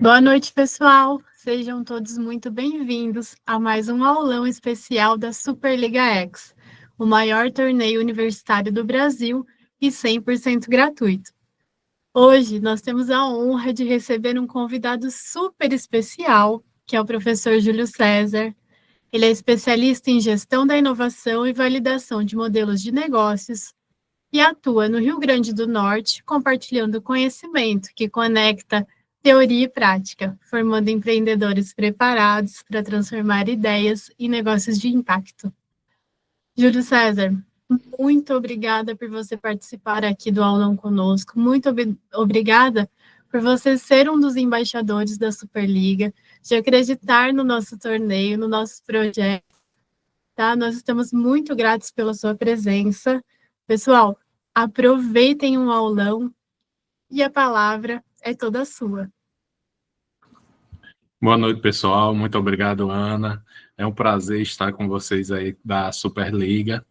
Boa noite, pessoal. Sejam todos muito bem-vindos a mais um aulão especial da Superliga X, o maior torneio universitário do Brasil e 100% gratuito. Hoje nós temos a honra de receber um convidado super especial, que é o professor Júlio César. Ele é especialista em gestão da inovação e validação de modelos de negócios e atua no Rio Grande do Norte, compartilhando conhecimento que conecta teoria e prática, formando empreendedores preparados para transformar ideias em negócios de impacto. Júlio César, muito obrigada por você participar aqui do aulão conosco, muito obrigada por você ser um dos embaixadores da Superliga, de acreditar no nosso torneio, no nosso projeto, tá? Nós estamos muito gratos pela sua presença. Pessoal, aproveitem um aulão e a palavra é toda sua. Boa noite, pessoal. Muito obrigado, Ana. É um prazer estar com vocês aí da Superliga.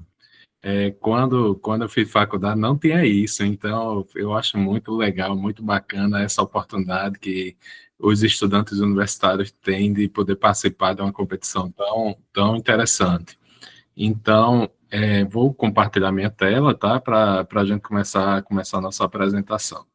Quando eu fiz faculdade não tinha isso, então eu acho muito legal, muito bacana essa oportunidade que os estudantes universitários têm de poder participar de uma competição tão interessante. Então, vou compartilhar minha tela, tá? Para a gente começar a nossa apresentação.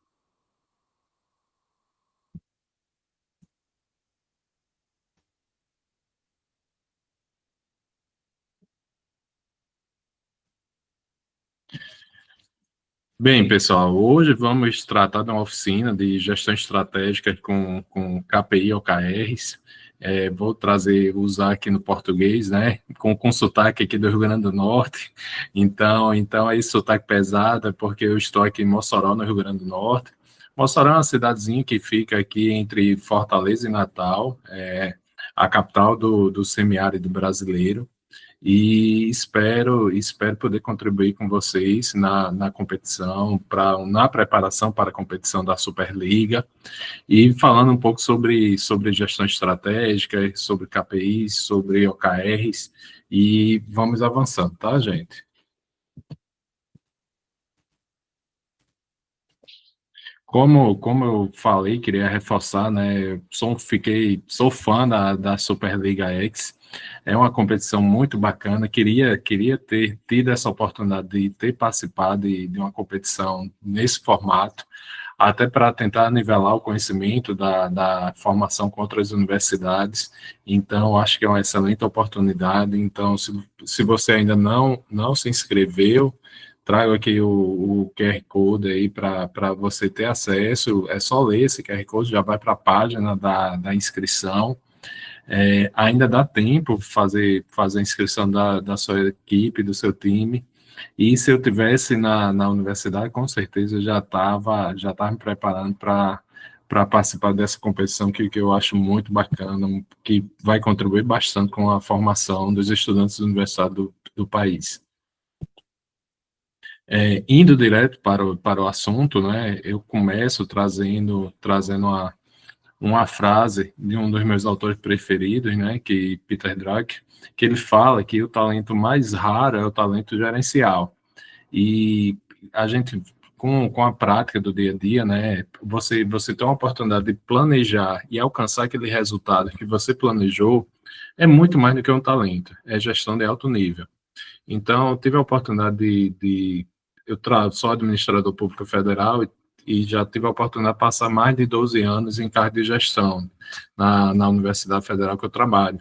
Bem, pessoal, hoje vamos tratar de uma oficina de gestão estratégica com KPI ou OKRs. Vou usar aqui no português, né, com sotaque aqui do Rio Grande do Norte. Então aí sotaque pesado, porque eu estou aqui em Mossoró, no Rio Grande do Norte. Mossoró é uma cidadezinha que fica aqui entre Fortaleza e Natal, a capital do semiárido brasileiro. E espero poder contribuir com vocês na competição, na preparação para a competição da Superliga, e falando um pouco sobre gestão estratégica, sobre KPIs, sobre OKRs, e vamos avançando, tá, gente? Como eu falei, queria reforçar, né? Sou fã da Superliga X. É uma competição muito bacana. Queria ter tido essa oportunidade de ter participado de uma competição nesse formato, até para tentar nivelar o conhecimento da formação com outras universidades. Então, acho que é uma excelente oportunidade. Então, se você ainda não se inscreveu, trago aqui o QR Code aí para você ter acesso. É só ler esse QR Code, já vai para a página da inscrição. Ainda dá tempo fazer a inscrição da sua equipe, do seu time. E se eu tivesse na universidade, com certeza eu já tava me preparando para participar dessa competição que eu acho muito bacana, que vai contribuir bastante com a formação dos estudantes universitários do país. Indo direto para o assunto, né, eu começo trazendo uma frase de um dos meus autores preferidos, né, que Peter Drucker, que ele fala que o talento mais raro é o talento gerencial. E a gente, com a prática do dia a dia, né, você tem uma oportunidade de planejar e alcançar aquele resultado que você planejou, é muito mais do que um talento, é gestão de alto nível. Então, eu tive a oportunidade eu sou administrador público federal e já tive a oportunidade de passar mais de 12 anos em cargo de gestão na Universidade Federal que eu trabalho.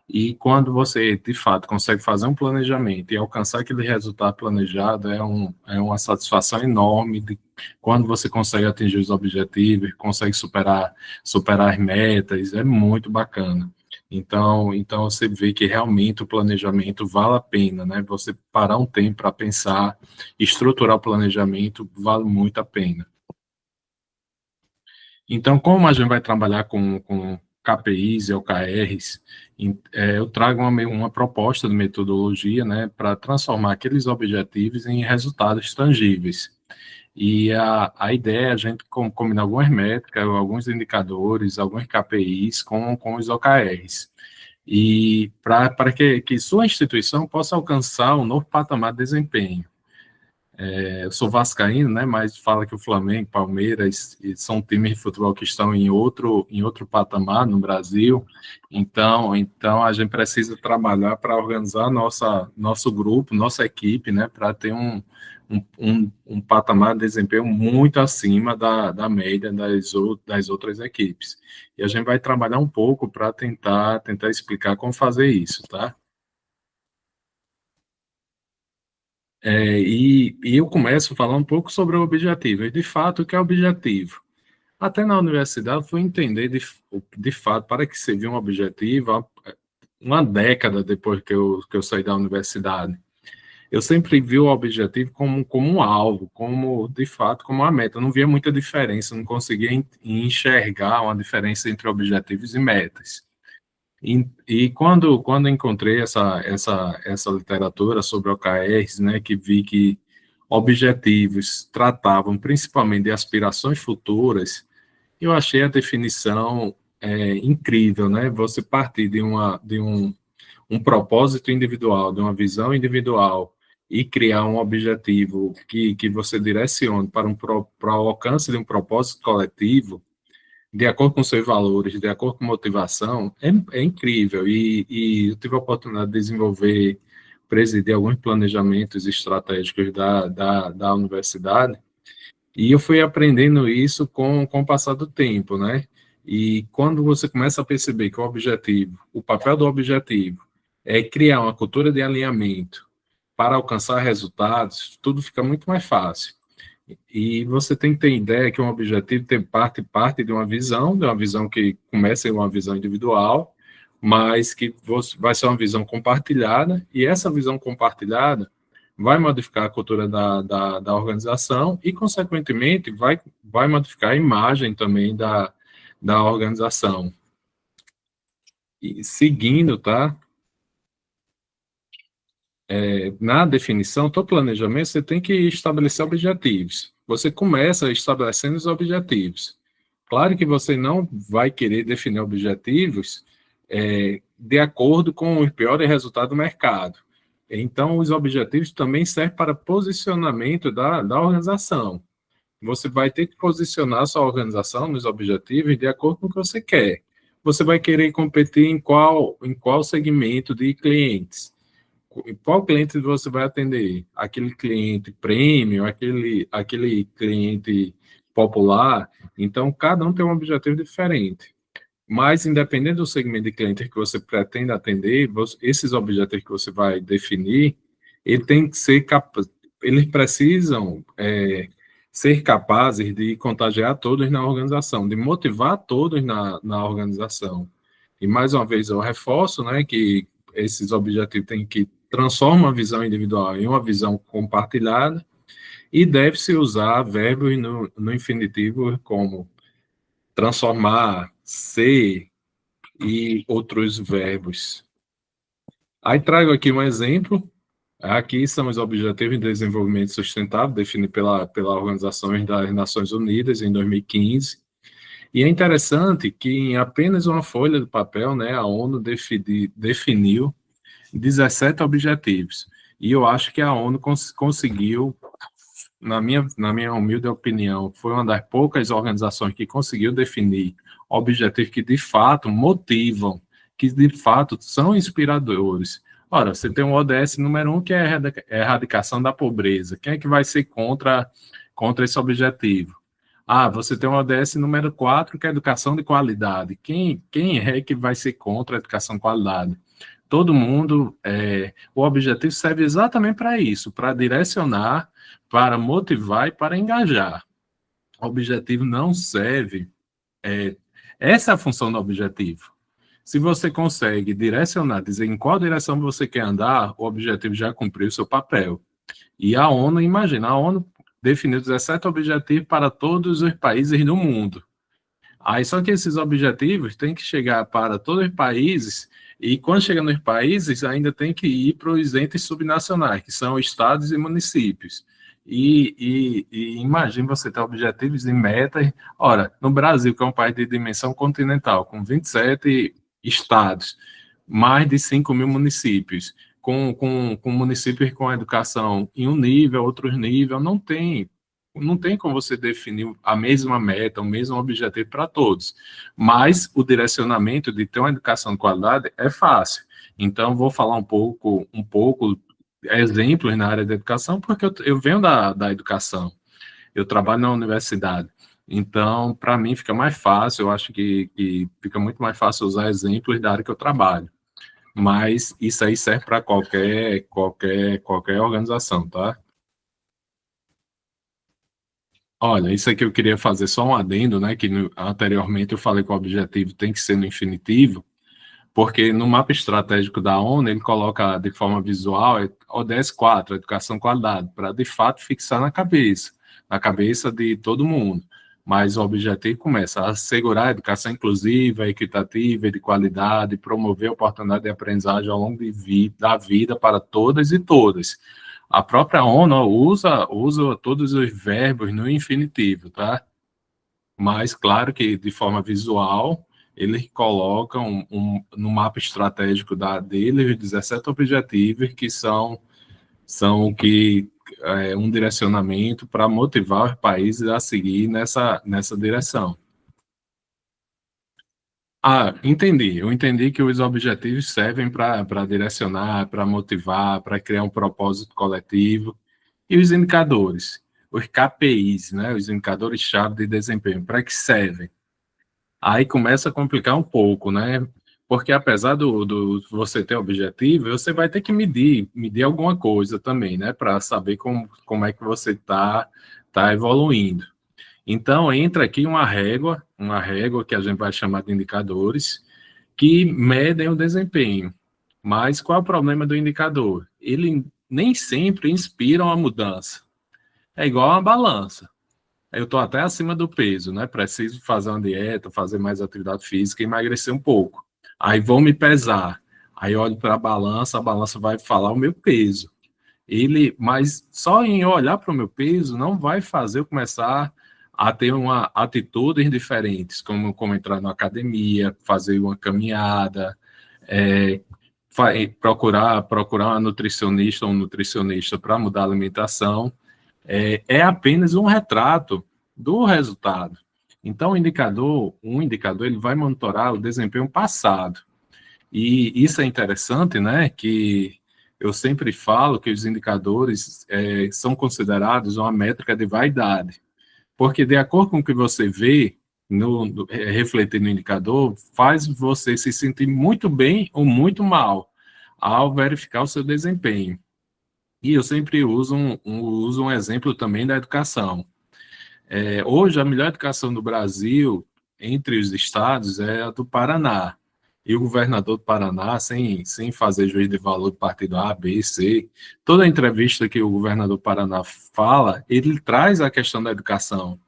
E quando você, de fato, consegue fazer um planejamento e alcançar aquele resultado planejado, é uma satisfação enorme quando você consegue atingir os objetivos, consegue superar as metas, é muito bacana. Então você vê que realmente o planejamento vale a pena, né? Você parar um tempo para pensar, estruturar o planejamento, vale muito a pena. Então, como a gente vai trabalhar com KPIs e OKRs, eu trago uma proposta de metodologia, né, para transformar aqueles objetivos em resultados tangíveis. E a ideia é a gente combinar algumas métricas, alguns indicadores, alguns KPIs com os OKRs. E para que sua instituição possa alcançar um novo patamar de desempenho. Eu sou vascaíno, né, mas fala que o Flamengo, Palmeiras são times de futebol que estão em outro patamar no Brasil. Então a gente precisa trabalhar para organizar nosso grupo, nossa equipe, né, para ter um patamar de desempenho muito acima da média das outras equipes. E a gente vai trabalhar um pouco para tentar explicar como fazer isso, tá? E eu começo falando um pouco sobre o objetivo. E, de fato, o que é objetivo? Até na universidade, eu fui entender, de fato, para que servia um objetivo, uma década depois que eu saí da universidade. Eu sempre vi o objetivo como um alvo, de fato, como uma meta. Eu não via muita diferença, não conseguia enxergar uma diferença entre objetivos e metas. E quando encontrei essa literatura sobre OKRs, né, que vi que objetivos tratavam principalmente de aspirações futuras, eu achei a definição incrível, né? Você partir de um propósito individual, de uma visão individual e criar um objetivo que você direcione para o alcance de um propósito coletivo, de acordo com seus valores, de acordo com motivação, é incrível. E eu tive a oportunidade de desenvolver, presidir alguns planejamentos estratégicos da universidade, e eu fui aprendendo isso com o passar do tempo, né? E quando você começa a perceber que o papel do objetivo é criar uma cultura de alinhamento para alcançar resultados, tudo fica muito mais fácil. E você tem que ter ideia que um objetivo tem parte de uma visão que começa em uma visão individual, mas que vai ser uma visão compartilhada, e essa visão compartilhada vai modificar a cultura da organização e, consequentemente, vai modificar a imagem também da organização. E seguindo, tá? Na definição, todo planejamento, você tem que estabelecer objetivos. Você começa estabelecendo os objetivos. Claro que você não vai querer definir objetivos de acordo com os piores resultados do mercado. Então, os objetivos também servem para posicionamento da organização. Você vai ter que posicionar sua organização nos objetivos de acordo com o que você quer. Você vai querer competir em qual segmento de clientes? Qual cliente você vai atender? Aquele cliente premium, aquele cliente popular? Então, cada um tem um objetivo diferente. Mas, independente do segmento de cliente que você pretende atender, esses objetivos que você vai definir, ele tem que ser eles precisam ser capazes de contagiar todos na organização, de motivar todos na organização. E, mais uma vez, eu reforço, né, que esses objetivos têm que transformar uma visão individual em uma visão compartilhada, e deve-se usar verbos no infinitivo como transformar, ser e outros verbos. Aí trago aqui um exemplo. Aqui são os Objetivos de Desenvolvimento Sustentável, definidos pela Organização das Nações Unidas em 2015. E é interessante que em apenas uma folha de papel, né, a ONU definiu 17 objetivos. E eu acho que a ONU conseguiu, na minha humilde opinião, foi uma das poucas organizações que conseguiu definir objetivos que de fato motivam, que de fato são inspiradores. Ora, você tem o ODS número 1, que é a erradicação da pobreza. Quem é que vai ser contra esse objetivo? Você tem o ODS número 4, que é a educação de qualidade. Quem é que vai ser contra a educação de qualidade? Todo mundo, o objetivo serve exatamente para isso, para direcionar, para motivar e para engajar. O objetivo não serve, essa é a função do objetivo. Se você consegue direcionar, dizer em qual direção você quer andar, o objetivo já cumpriu o seu papel. E a ONU, imagina, a ONU definiu 17 objetivos para todos os países do mundo. Aí só que esses objetivos têm que chegar para todos os países, e quando chega nos países, ainda tem que ir para os entes subnacionais, que são estados e municípios. E imagine você ter objetivos e metas. Ora, no Brasil, que é um país de dimensão continental, com 27 estados, mais de 5 mil municípios, com municípios com educação em um nível, outros nível, não tem como você definir a mesma meta, o mesmo objetivo para todos. Mas o direcionamento de ter uma educação de qualidade é fácil. Então, vou falar um pouco exemplos na área da educação, porque eu venho da educação, eu trabalho na universidade. Então, para mim, fica mais fácil, eu acho que fica muito mais fácil usar exemplos da área que eu trabalho. Mas isso aí serve para qualquer organização, tá? Olha, isso aqui eu queria fazer só um adendo, né? Que anteriormente eu falei que o objetivo tem que ser no infinitivo, porque no mapa estratégico da ONU ele coloca de forma visual ODS 4, educação e qualidade, para de fato fixar na cabeça de todo mundo. Mas o objetivo começa a assegurar a educação inclusiva, equitativa e de qualidade, promover a oportunidade de aprendizagem ao longo da vida para todas e todas. A própria ONU usa todos os verbos no infinitivo, tá? Mas, claro que de forma visual, eles colocam no mapa estratégico dele os 17 objetivos que são um direcionamento para motivar os países a seguir nessa direção. Ah, entendi. Eu entendi que os objetivos servem para direcionar, para motivar, para criar um propósito coletivo. E os indicadores, os KPIs, né, os indicadores-chave de desempenho, para que servem? Aí começa a complicar um pouco, né? Porque apesar do você ter objetivo, você vai ter que medir alguma coisa também, né? Para saber como é que você tá evoluindo. Então, entra aqui uma régua que a gente vai chamar de indicadores, que medem o desempenho. Mas qual é o problema do indicador? Ele nem sempre inspira uma mudança. É igual uma balança. Eu estou até acima do peso, né? Preciso fazer uma dieta, fazer mais atividade física, emagrecer um pouco. Aí vou me pesar. Aí olho para a balança vai falar o meu peso. Mas só em olhar para o meu peso não vai fazer eu começar a ter uma atitudes diferentes, como entrar na academia, fazer uma caminhada, é, procurar uma nutricionista ou um nutricionista para mudar a alimentação. É apenas um retrato do resultado. Então, um indicador ele vai monitorar o desempenho passado. E isso é interessante, né? Que eu sempre falo que os indicadores são considerados uma métrica de vaidade, porque de acordo com o que você vê refletir no indicador, faz você se sentir muito bem ou muito mal ao verificar o seu desempenho. E eu sempre uso um exemplo também da educação. Hoje, a melhor educação do Brasil, entre os estados, é a do Paraná. E o governador do Paraná, sem fazer juízo de valor do partido A, B, C, toda entrevista que o governador do Paraná fala, ele traz a questão da educação.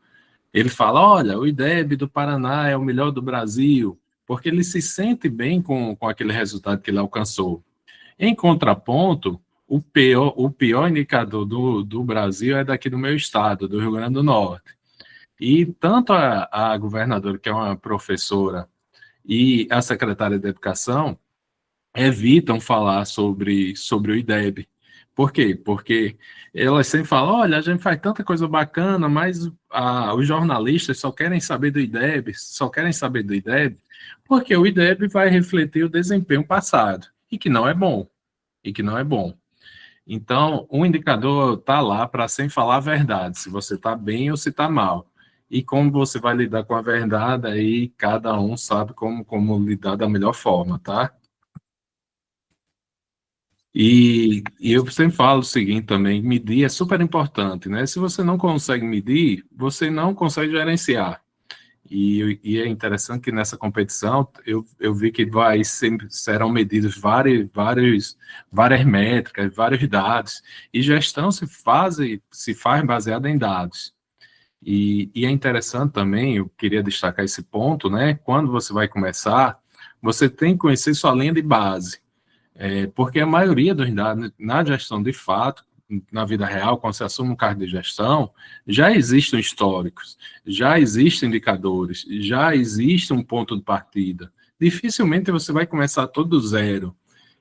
Ele fala, olha, o IDEB do Paraná é o melhor do Brasil, porque ele se sente bem com aquele resultado que ele alcançou. Em contraponto, o pior indicador do Brasil é daqui do meu estado, do Rio Grande do Norte. E tanto a governadora, que é uma professora, e a secretária de Educação evitam falar sobre o IDEB. Por quê? Porque elas sempre falam, olha, a gente faz tanta coisa bacana, mas os jornalistas só querem saber do IDEB, porque o IDEB vai refletir o desempenho passado, e que não é bom. Então, um indicador está lá para sempre falar a verdade, se você está bem ou se está mal. E como você vai lidar com a verdade, aí cada um sabe como lidar da melhor forma, tá? E eu sempre falo o seguinte também, medir é super importante, né? Se você não consegue medir, você não consegue gerenciar. E é interessante que nessa competição eu vi que serão medidos várias métricas, vários dados, e gestão se faz baseada em dados. E é interessante também, eu queria destacar esse ponto, né? Quando você vai começar, você tem que conhecer sua linha de base, porque a maioria dos dados na gestão de fato, na vida real, quando você assume um cargo de gestão, já existem históricos, já existem indicadores, já existe um ponto de partida. Dificilmente você vai começar todo do zero.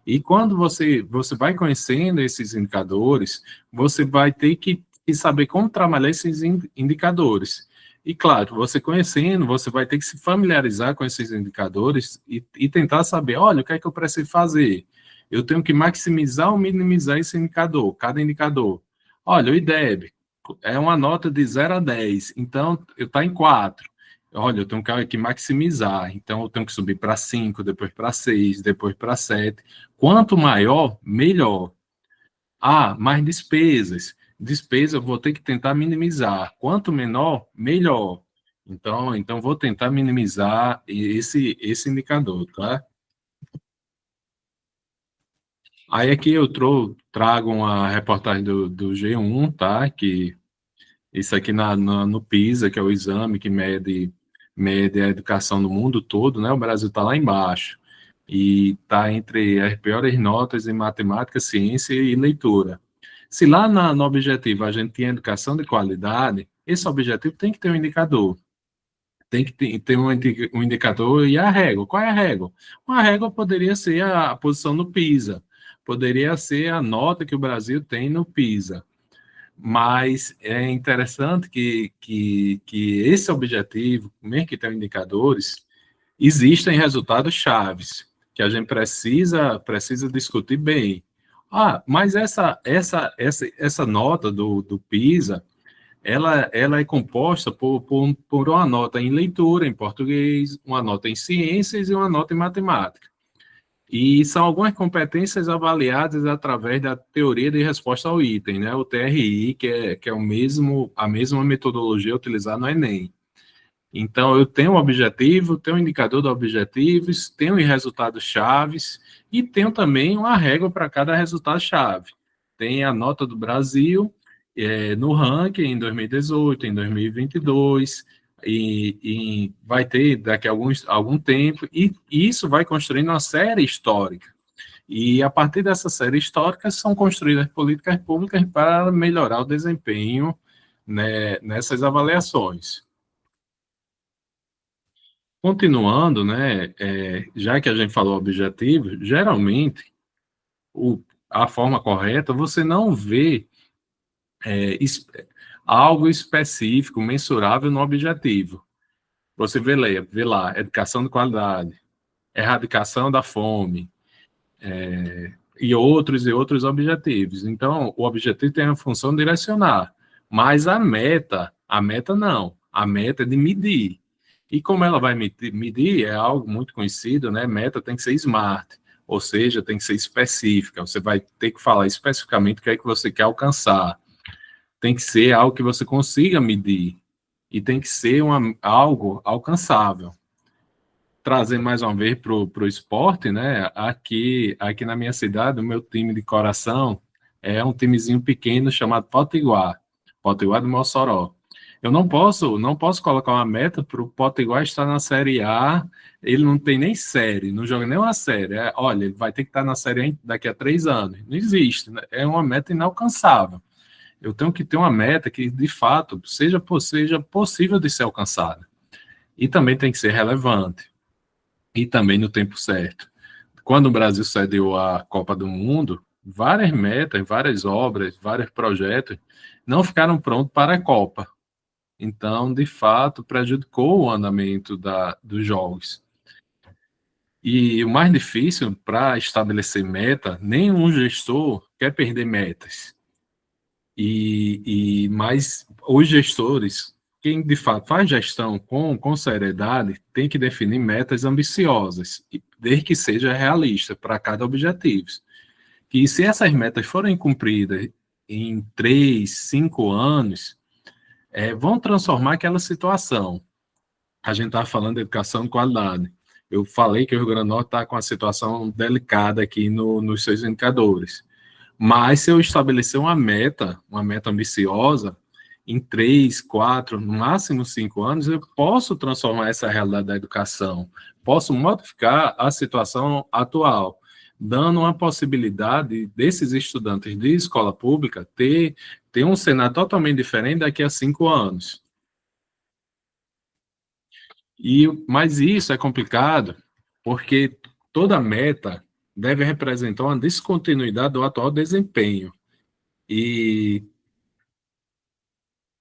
E quando você vai conhecendo esses indicadores, você vai ter que saber como trabalhar esses indicadores. E, claro, você conhecendo, você vai ter que se familiarizar com esses indicadores e tentar saber, olha, o que é que eu preciso fazer? Eu tenho que maximizar ou minimizar esse indicador, cada indicador. Olha, o IDEB é uma nota de 0 a 10, então eu estou em 4. Olha, eu tenho que maximizar, então eu tenho que subir para 5, depois para 6, depois para 7. Quanto maior, melhor. Ah, mais despesas. Despesa eu vou ter que tentar minimizar. Quanto menor, melhor. Então vou tentar minimizar esse indicador, tá? Aí aqui eu trago uma reportagem do G1, tá? Que isso aqui no PISA, que é o exame que mede a educação no mundo todo, né? O Brasil está lá embaixo. E está entre as piores notas em matemática, ciência e leitura. Se lá no objetivo a gente tem educação de qualidade, esse objetivo tem que ter um indicador. Tem que ter um indicador e a régua. Qual é a régua? Uma régua poderia ser a posição no PISA, poderia ser a nota que o Brasil tem no PISA. Mas é interessante que esse objetivo, mesmo que tenha indicadores, existem resultados chaves que a gente precisa discutir bem. Ah, mas essa nota do PISA, ela é composta por uma nota em leitura, em português, uma nota em ciências e uma nota em matemática. E são algumas competências avaliadas através da teoria de resposta ao item, né? O TRI, que é a mesma metodologia utilizada no Enem. Então, eu tenho um objetivo, tenho um indicador de objetivos, tenho os resultados chaves e tenho também uma régua para cada resultado chave. Tem a nota do Brasil no ranking em 2018, em 2022, e vai ter daqui a algum tempo, e isso vai construindo uma série histórica. E a partir dessa série histórica são construídas políticas públicas para melhorar o desempenho, né, nessas avaliações. Continuando, né, já que a gente falou objetivo, geralmente a forma correta, você não vê é, es- algo específico, mensurável no objetivo. Você vê lá, educação de qualidade, erradicação da fome, e outros objetivos. Então, o objetivo tem a função de direcionar, mas a meta não. A meta é de medir. E como ela vai medir é algo muito conhecido, né? Meta tem que ser smart, ou seja, tem que ser específica. Você vai ter que falar especificamente o que é que você quer alcançar. Tem que ser algo que você consiga medir e tem que ser algo alcançável. Trazer mais uma vez para o esporte, né? Aqui na minha cidade, o meu time de coração é um timezinho pequeno chamado Potiguar do Mossoró. Eu não posso colocar uma meta para o Potiguar estar na Série A. Ele não tem nem série, não joga nem uma série. Olha, ele vai ter que estar na Série A daqui a 3 anos. Não existe, né? É uma meta inalcançável. Eu tenho que ter uma meta que, de fato, seja possível de ser alcançada. E também tem que ser relevante e também no tempo certo. Quando o Brasil cedeu a Copa do Mundo, várias metas, várias obras, vários projetos não ficaram prontos para a Copa. Então, de fato, prejudicou o andamento dos jogos. E o mais difícil para estabelecer meta, nenhum gestor quer perder metas. Mas os gestores, quem de fato faz gestão com seriedade, tem que definir metas ambiciosas, desde que seja realista para cada objetivo. E se essas metas forem cumpridas em 3, 5 anos, vão transformar aquela situação. A gente está falando de educação de qualidade. Eu falei que o Rio Grande do Norte está com uma situação delicada aqui nos seus indicadores. Mas se eu estabelecer uma meta ambiciosa, em 3, 4, no máximo 5 anos, eu posso transformar essa realidade da educação, posso modificar a situação atual, dando uma possibilidade desses estudantes de escola pública ter um cenário totalmente diferente daqui a 5 anos. Mas isso é complicado, porque toda meta deve representar uma descontinuidade do atual desempenho. E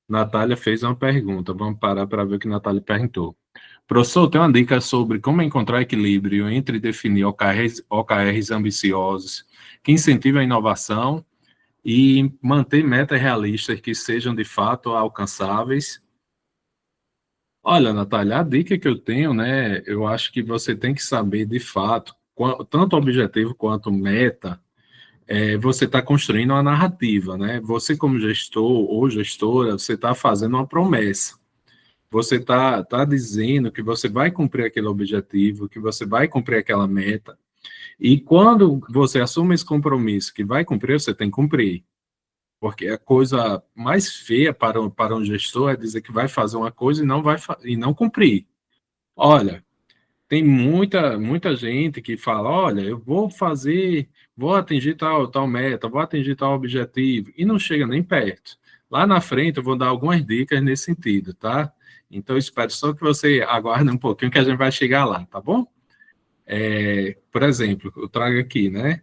Natália fez uma pergunta, vamos parar para ver o que Natália perguntou. Professor, tem uma dica sobre como encontrar equilíbrio entre definir OKRs ambiciosos que incentivam a inovação e manter metas realistas que sejam de fato alcançáveis. Olha, Natália, a dica que eu tenho, né, eu acho que você tem que saber de fato, tanto objetivo quanto meta, você está construindo uma narrativa, né? Você como gestor ou gestora, você está fazendo uma promessa. Você está dizendo que você vai cumprir aquele objetivo, que você vai cumprir aquela meta, e quando você assume esse compromisso que vai cumprir, você tem que cumprir. Porque a coisa mais feia para um gestor é dizer que vai fazer uma coisa e e não cumprir. Olha, tem muita gente que fala, olha, eu vou fazer, vou atingir tal meta, vou atingir tal objetivo, e não chega nem perto. Lá na frente eu vou dar algumas dicas nesse sentido, tá? Então, eu espero só que você aguarde um pouquinho que a gente vai chegar lá, tá bom? Por exemplo, eu trago aqui, né?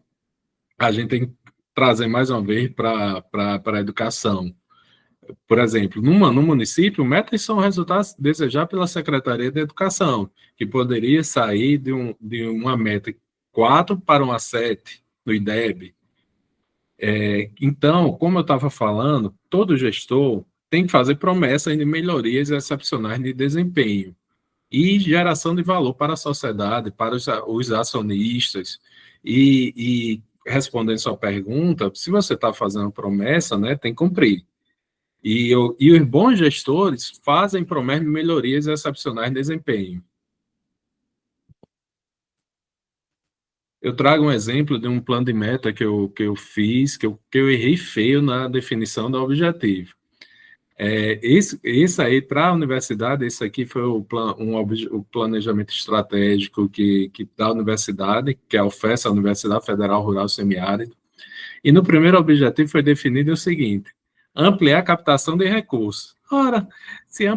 A gente tem que trazer mais uma vez para a educação. Por exemplo, no município, metas são resultados desejados pela Secretaria de Educação, que poderia sair de uma meta 4 para uma 7 no IDEB. Então, como eu estava falando, todo gestor tem que fazer promessas de melhorias excepcionais de desempenho e geração de valor para a sociedade, para os acionistas. E respondendo sua pergunta, se você está fazendo promessa, né, tem que cumprir. E os bons gestores fazem promessas de melhorias excepcionais de desempenho. Eu trago um exemplo de um plano de meta que eu fiz, que eu errei feio na definição do objetivo. Esse aí, para a universidade, esse aqui foi o planejamento estratégico da universidade, que é a UFES, a Universidade Federal Rural Semiárido. E no primeiro objetivo foi definido o seguinte: ampliar a captação de recursos. Ora, se eu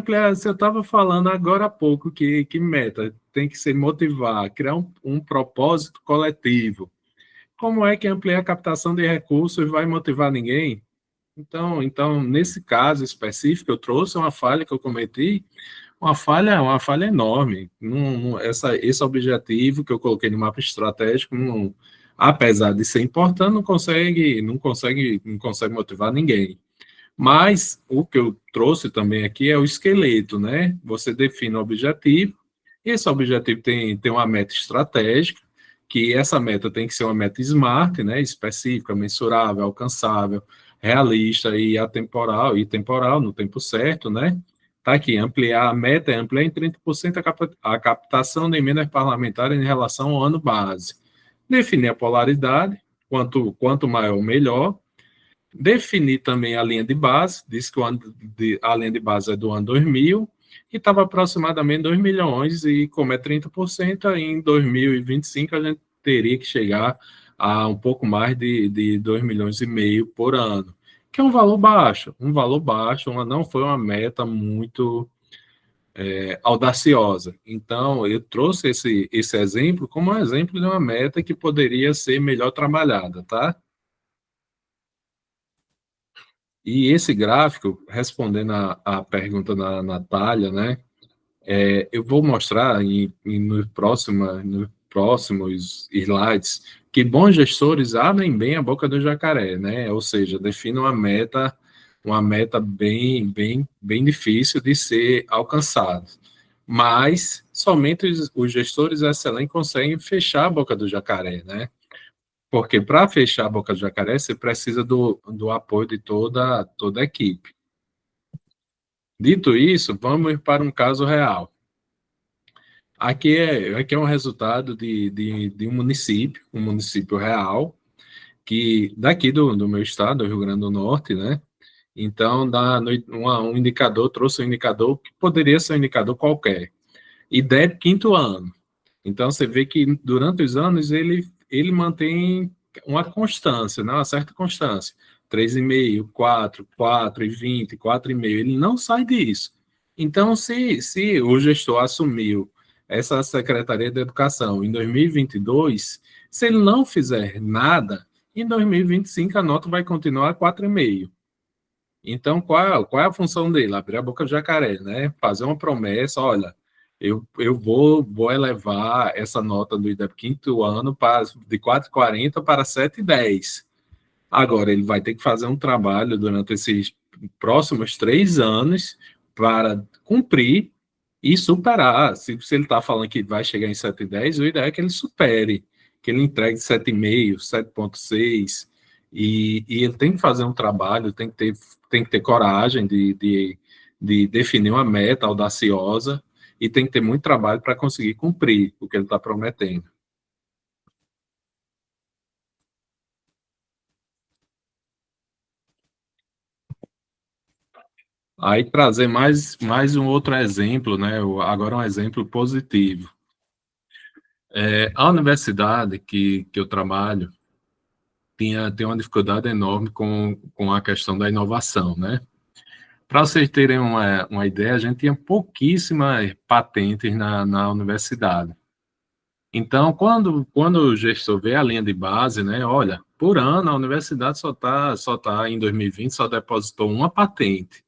estava falando agora há pouco que meta tem que ser motivar, criar um propósito coletivo, como é que ampliar a captação de recursos vai motivar ninguém? Então, nesse caso específico, eu trouxe uma falha que eu cometi, uma falha enorme. Esse objetivo que eu coloquei no mapa estratégico, apesar de ser importante, não consegue motivar ninguém. Mas o que eu trouxe também aqui é o esqueleto, né? Você define o objetivo, e esse objetivo tem uma meta estratégica, que essa meta tem que ser uma meta SMART, né? Específica, mensurável, alcançável, realista e temporal no tempo certo, né? Tá aqui, a meta é ampliar em 30% a captação de emendas parlamentares em relação ao ano base. Definir a polaridade, quanto maior, melhor. Definir também a linha de base, diz que a linha de base é do ano 2000, e estava aproximadamente 2 milhões, e como é 30%, aí em 2025 a gente teria que chegar a um pouco mais de 2 milhões e meio por ano, que é um valor baixo, não foi uma meta muito audaciosa. Então, eu trouxe esse exemplo como um exemplo de uma meta que poderia ser melhor trabalhada, tá? E esse gráfico, respondendo a pergunta da Natália, né, eu vou mostrar nos próximos slides que bons gestores abrem bem a boca do jacaré, né, ou seja, definem uma meta bem difícil de ser alcançada. Mas somente os gestores excelentes conseguem fechar a boca do jacaré, né? Porque para fechar a boca do jacaré, você precisa do apoio de toda a equipe. Dito isso, vamos para um caso real. Aqui é um resultado de um município real, que daqui do meu estado, do Rio Grande do Norte, né? Então, um indicador, trouxe um indicador que poderia ser um indicador qualquer. IDEB quinto ano. Então, você vê que durante os anos ele mantém uma constância, né? Uma certa constância. 3,5, 4, 4,20, 4,5. Ele não sai disso. Então, se o gestor assumiu essa Secretaria de Educação em 2022, Se ele não fizer nada, em 2025 a nota vai continuar 4,5. Então, qual é a função dele? Abrir a boca do jacaré, né? Fazer uma promessa, olha, eu vou elevar essa nota do IDEB quinto ano de 4,40 para 7,10. Agora, ele vai ter que fazer um trabalho durante esses próximos 3 anos para cumprir e superar. Se ele está falando que vai chegar em 7,10, o ideal é que ele supere, que ele entregue 7,5, 7,6, e ele tem que fazer um trabalho, tem que ter coragem de definir uma meta audaciosa e tem que ter muito trabalho para conseguir cumprir o que ele está prometendo. Aí trazer mais um outro exemplo, né? Agora um exemplo positivo. A universidade que eu trabalho tem uma dificuldade enorme com a questão da inovação, né? Para vocês terem uma ideia, a gente tinha pouquíssimas patentes na universidade. Então, quando o gestor vê a linha de base, né? Olha, por ano a universidade só tá em 2020, só depositou uma patente.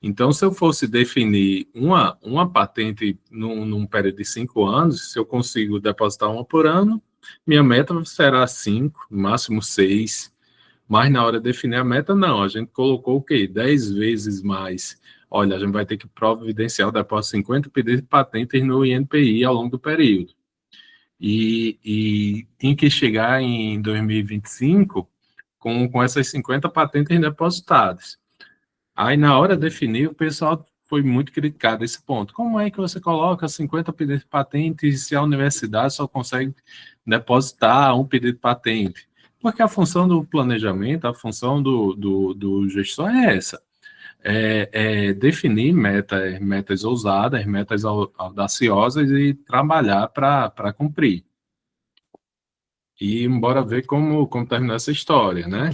Então, se eu fosse definir uma patente num período de 5 anos, se eu consigo depositar uma por ano, minha meta será 5, no máximo 6. Mas na hora de definir a meta, não. A gente colocou o quê? 10 vezes mais. Olha, a gente vai ter que providenciar o depósito de 50 pedidos de patentes no INPI ao longo do período. E tinha que chegar em 2025 com essas 50 patentes depositadas. Aí, na hora de definir, o pessoal foi muito criticado esse ponto. Como é que você coloca 50 pedidos de patente se a universidade só consegue depositar um pedido de patente? Porque a função do planejamento, a função do gestor é essa. É definir metas ousadas, metas audaciosas e trabalhar para cumprir. E bora ver como terminar essa história, né?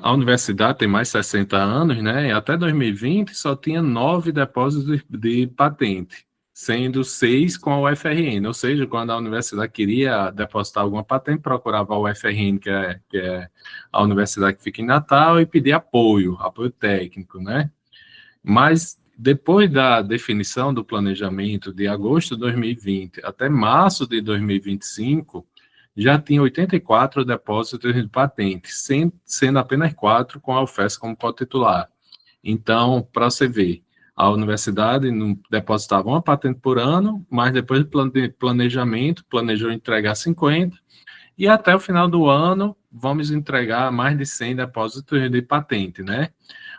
A universidade tem mais de 60 anos, né? E até 2020 só tinha 9 depósitos de patente, sendo 6 com a UFRN. Ou seja, quando a universidade queria depositar alguma patente, procurava a UFRN, que é a universidade que fica em Natal, e pedia apoio técnico, né? Mas depois da definição do planejamento de agosto de 2020 até março de 2025, já tinha 84 depósitos de patentes, sendo apenas 4 com a UFES como co-titular. Então, para você ver, a universidade não depositava uma patente por ano, mas depois do planejamento, planejou entregar 50, e até o final do ano, vamos entregar mais de 100 depósitos de patente, né?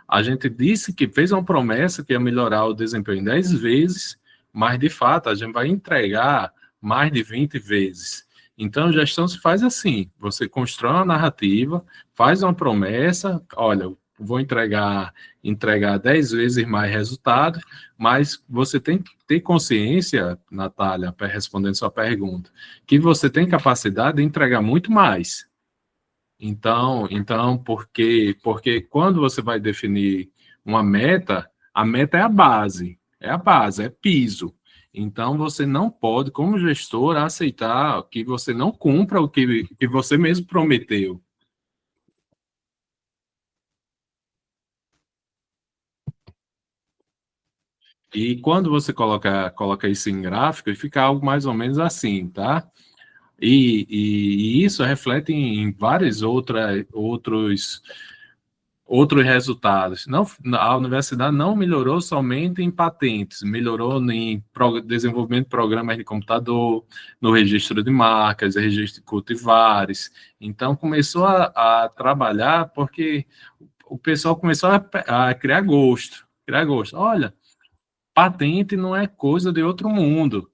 A gente disse que fez uma promessa que ia melhorar o desempenho em 10 vezes, mas, de fato, a gente vai entregar mais de 20 vezes. Então, gestão se faz assim, você constrói uma narrativa, faz uma promessa, olha, vou entregar 10 vezes mais resultado, mas você tem que ter consciência, Natália, respondendo sua pergunta, que você tem capacidade de entregar muito mais. Então, porque quando você vai definir uma meta, a meta é a base, é piso. Então, você não pode, como gestor, aceitar que você não cumpra o que você mesmo prometeu. E quando você coloca isso em gráfico, fica algo mais ou menos assim, tá? E isso reflete em vários outros resultados. Não, a universidade não melhorou somente em patentes, melhorou em desenvolvimento de programas de computador, no registro de marcas, registro de cultivares. Então, começou a trabalhar porque o pessoal começou a criar gosto. Criar gosto. Olha, patente não é coisa de outro mundo.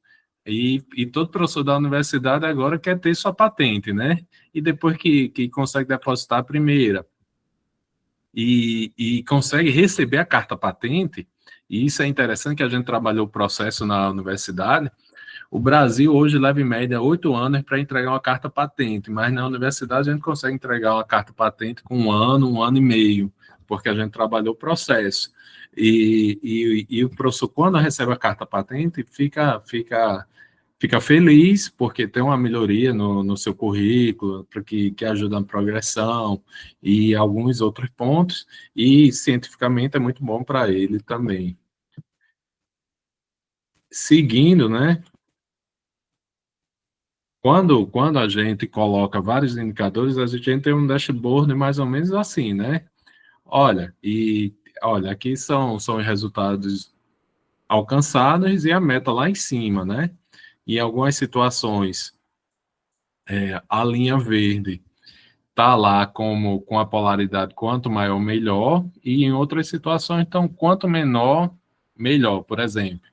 E todo professor da universidade agora quer ter sua patente, né? E depois que consegue depositar a primeira e consegue receber a carta patente, e isso é interessante que a gente trabalhou o processo na universidade. O Brasil hoje leva em média 8 anos para entregar uma carta patente, mas na universidade a gente consegue entregar uma carta patente com um ano e meio, porque a gente trabalhou o processo. E o professor, quando recebe a carta patente, fica feliz, porque tem uma melhoria no seu currículo, que ajuda na progressão e alguns outros pontos, e cientificamente é muito bom para ele também. Seguindo, né? Quando a gente coloca vários indicadores, a gente tem um dashboard mais ou menos assim, né? Olha, aqui são os resultados alcançados e a meta lá em cima, né? Em algumas situações, a linha verde está lá como com a polaridade quanto maior, melhor, e em outras situações, então, quanto menor, melhor, por exemplo.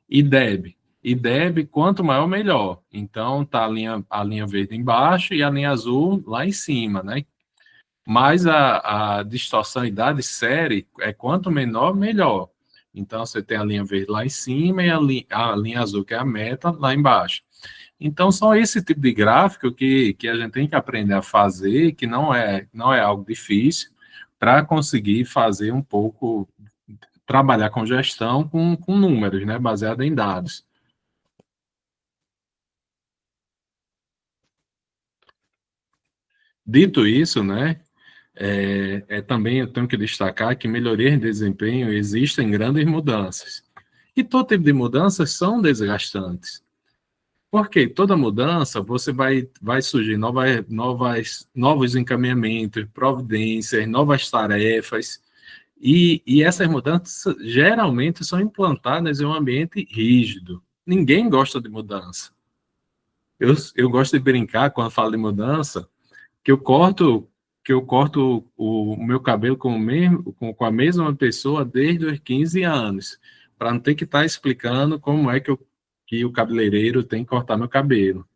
IDEB. IDEB, quanto maior, melhor. Então, tá a linha verde embaixo e a linha azul lá em cima, né? Mas a distorção idade série é quanto menor, melhor. Então, você tem a linha verde lá em cima e a linha azul, que é a meta, lá embaixo. Então, são esse tipo de gráfico que a gente tem que aprender a fazer, que não é algo difícil, para conseguir fazer um pouco, trabalhar com gestão com números, né, baseado em dados. Dito isso, né, também eu tenho que destacar que melhoria em desempenho existem grandes mudanças. E todo tipo de mudanças são desgastantes. Porque toda mudança, você vai surgir novos encaminhamentos, providências, novas tarefas, e essas mudanças geralmente são implantadas em um ambiente rígido. Ninguém gosta de mudança. Eu gosto de brincar quando falo de mudança, que eu corto o meu cabelo com a mesma pessoa desde os 15 anos, para não ter que estar explicando como é que o cabeleireiro tem que cortar meu cabelo.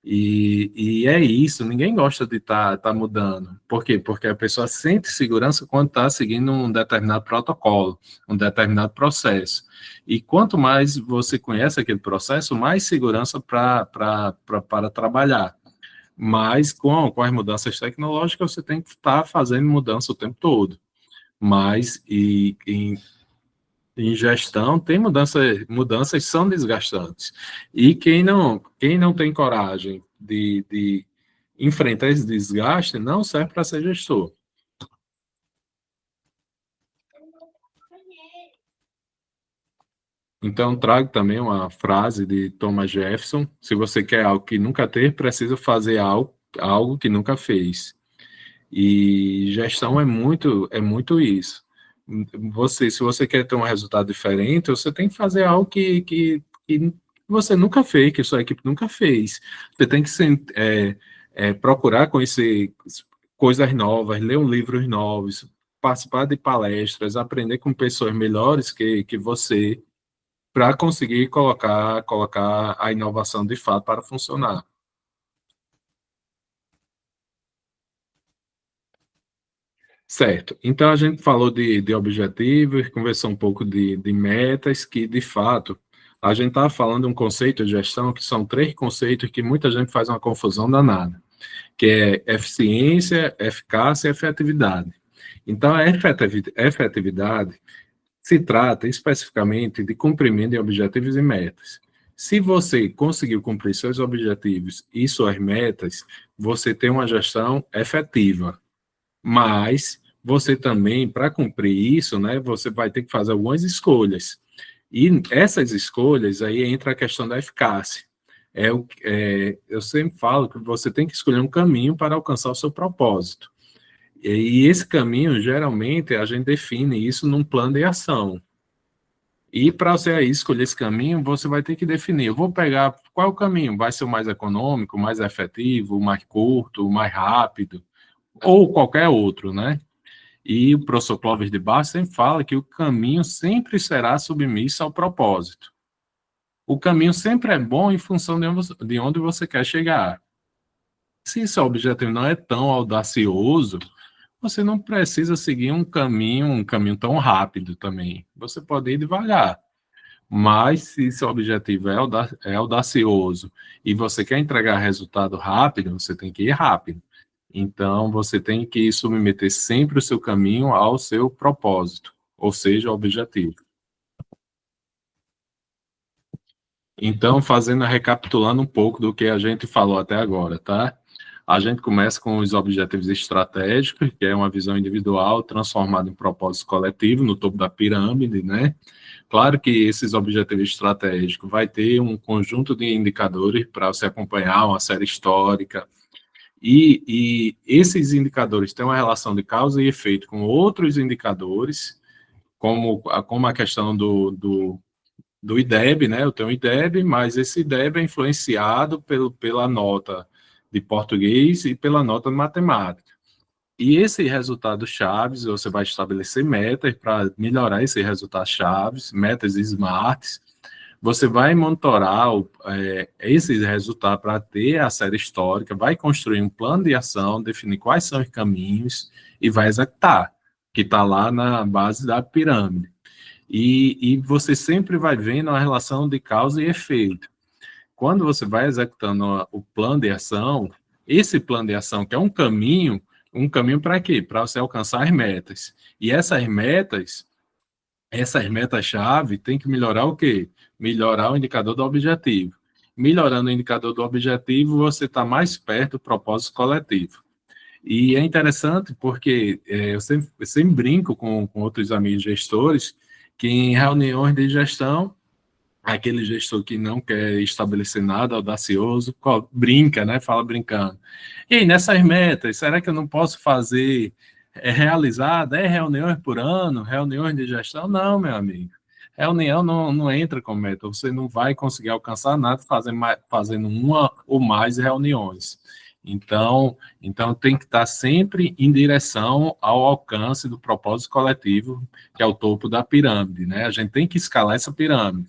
E é isso, ninguém gosta de tá mudando. Por quê? Porque a pessoa sente segurança quando está seguindo um determinado protocolo, um determinado processo. E quanto mais você conhece aquele processo, mais segurança para trabalhar. Mas com as mudanças tecnológicas, você tem que estar fazendo mudança o tempo todo. Mas em gestão, tem mudanças são desgastantes. E quem não tem coragem de enfrentar esse desgaste, não serve para ser gestor. Então, trago também uma frase de Thomas Jefferson: se você quer algo que nunca teve, precisa fazer algo que nunca fez. E gestão é muito isso. Se você quer ter um resultado diferente, você tem que fazer algo que você nunca fez, que sua equipe nunca fez. Você tem que procurar conhecer coisas novas, ler livros novos, participar de palestras, aprender com pessoas melhores que você, para conseguir colocar a inovação de fato para funcionar. Certo. Então, a gente falou de objetivos, conversou um pouco de metas, que, de fato, a gente está falando de um conceito de gestão, que são três conceitos que muita gente faz uma confusão danada, que é eficiência, eficácia e efetividade. Então, a efetividade se trata especificamente de cumprimento de objetivos e metas. Se você conseguiu cumprir seus objetivos e suas metas, você tem uma gestão efetiva. Mas você também, para cumprir isso, né, você vai ter que fazer algumas escolhas. E essas escolhas, aí entra a questão da eficácia. Eu sempre falo que você tem que escolher um caminho para alcançar o seu propósito. E esse caminho, geralmente, a gente define isso num plano de ação. E para você aí escolher esse caminho, você vai ter que definir. Eu vou pegar qual é o caminho? Vai ser o mais econômico, o mais efetivo, o mais curto, o mais rápido, ou qualquer outro, né? E o professor Clóvis de Barros sempre fala que o caminho sempre será submisso ao propósito. O caminho sempre é bom em função de onde você quer chegar. Se seu objetivo não é tão audacioso, você não precisa seguir um caminho tão rápido também. Você pode ir devagar. Mas se seu objetivo é audacioso e você quer entregar resultado rápido, você tem que ir rápido. Então, você tem que submeter sempre o seu caminho ao seu propósito, ou seja, ao objetivo. Então, recapitulando um pouco do que a gente falou até agora, tá? A gente começa com os objetivos estratégicos, que é uma visão individual transformada em propósito coletivo no topo da pirâmide, né? Claro que esses objetivos estratégicos vai ter um conjunto de indicadores para você acompanhar uma série histórica, e esses indicadores têm uma relação de causa e efeito com outros indicadores, como a questão do IDEB, né? Eu tenho um IDEB, mas esse IDEB é influenciado pela nota de português e pela nota de matemática. E esse resultado chaves, você vai estabelecer metas para melhorar esse resultado chaves, metas smarts. Você vai monitorar esses resultados para ter a série histórica, vai construir um plano de ação, definir quais são os caminhos e vai executar, que está lá na base da pirâmide. E você sempre vai vendo a relação de causa e efeito. Quando você vai executando o plano de ação, esse plano de ação, que é um caminho para quê? Para você alcançar as metas. E essas metas-chave tem que melhorar o quê? Melhorar o indicador do objetivo. Melhorando o indicador do objetivo, você está mais perto do propósito coletivo. E é interessante porque eu sempre brinco com outros amigos gestores que em reuniões de gestão, aquele gestor que não quer estabelecer nada audacioso, brinca, né? Fala brincando. E aí, nessas metas, será que eu não posso realizar 10 reuniões por ano, reuniões de gestão? Não, meu amigo. Reunião não entra como meta, você não vai conseguir alcançar nada fazendo uma ou mais reuniões. Então tem que estar sempre em direção ao alcance do propósito coletivo, que é o topo da pirâmide, né? A gente tem que escalar essa pirâmide.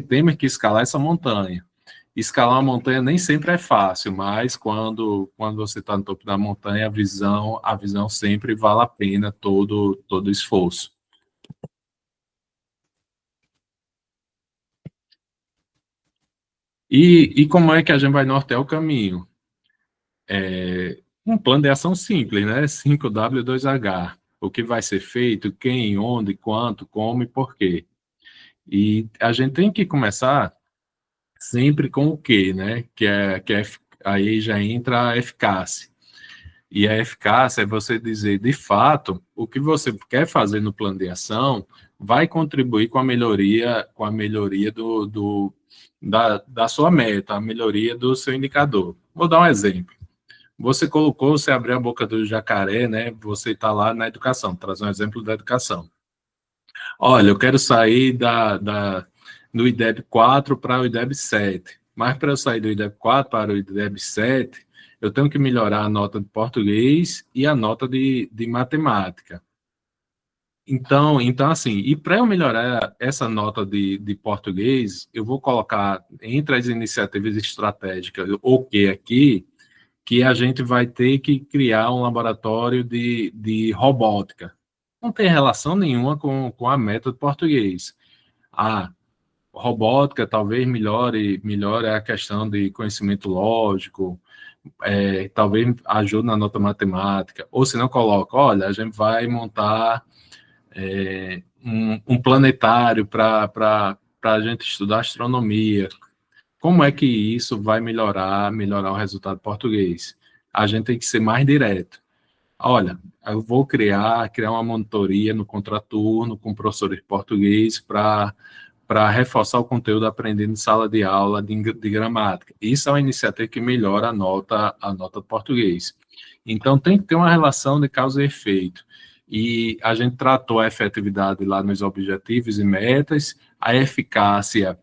Temos que escalar essa montanha. Escalar uma montanha nem sempre é fácil, mas quando você está no topo da montanha, a visão sempre vale a pena todo esforço. E como é que a gente vai nortear o caminho? Um plano de ação simples, né? 5W2H. O que vai ser feito, quem, onde, quanto, como e por quê. E a gente tem que começar sempre com o quê, né? Aí já entra a eficácia. E a eficácia é você dizer, de fato, o que você quer fazer no plano de ação vai contribuir com a melhoria da sua meta, a melhoria do seu indicador. Vou dar um exemplo. Você abriu a boca do jacaré, né? Você está lá na educação, trazer um exemplo da educação. Olha, eu quero sair do IDEB 4 para o IDEB 7, mas para eu sair do IDEB 4 para o IDEB 7, eu tenho que melhorar a nota de português e a nota de matemática. Então assim, e para eu melhorar essa nota de português, eu vou colocar entre as iniciativas estratégicas, o que aqui, que a gente vai ter que criar um laboratório de robótica. Não tem relação nenhuma com a meta de português. A robótica talvez melhore a questão de conhecimento lógico, talvez ajude na nota matemática, ou se não coloca, olha, a gente vai montar um planetário para a gente estudar astronomia. Como é que isso vai melhorar o resultado português? A gente tem que ser mais direto. Olha, eu vou criar uma monitoria no contraturno com professores de português para reforçar o conteúdo aprendido em sala de aula de gramática. Isso é uma iniciativa que melhora a nota de português. Então, tem que ter uma relação de causa e efeito. E a gente tratou a efetividade lá nos objetivos e metas, a eficácia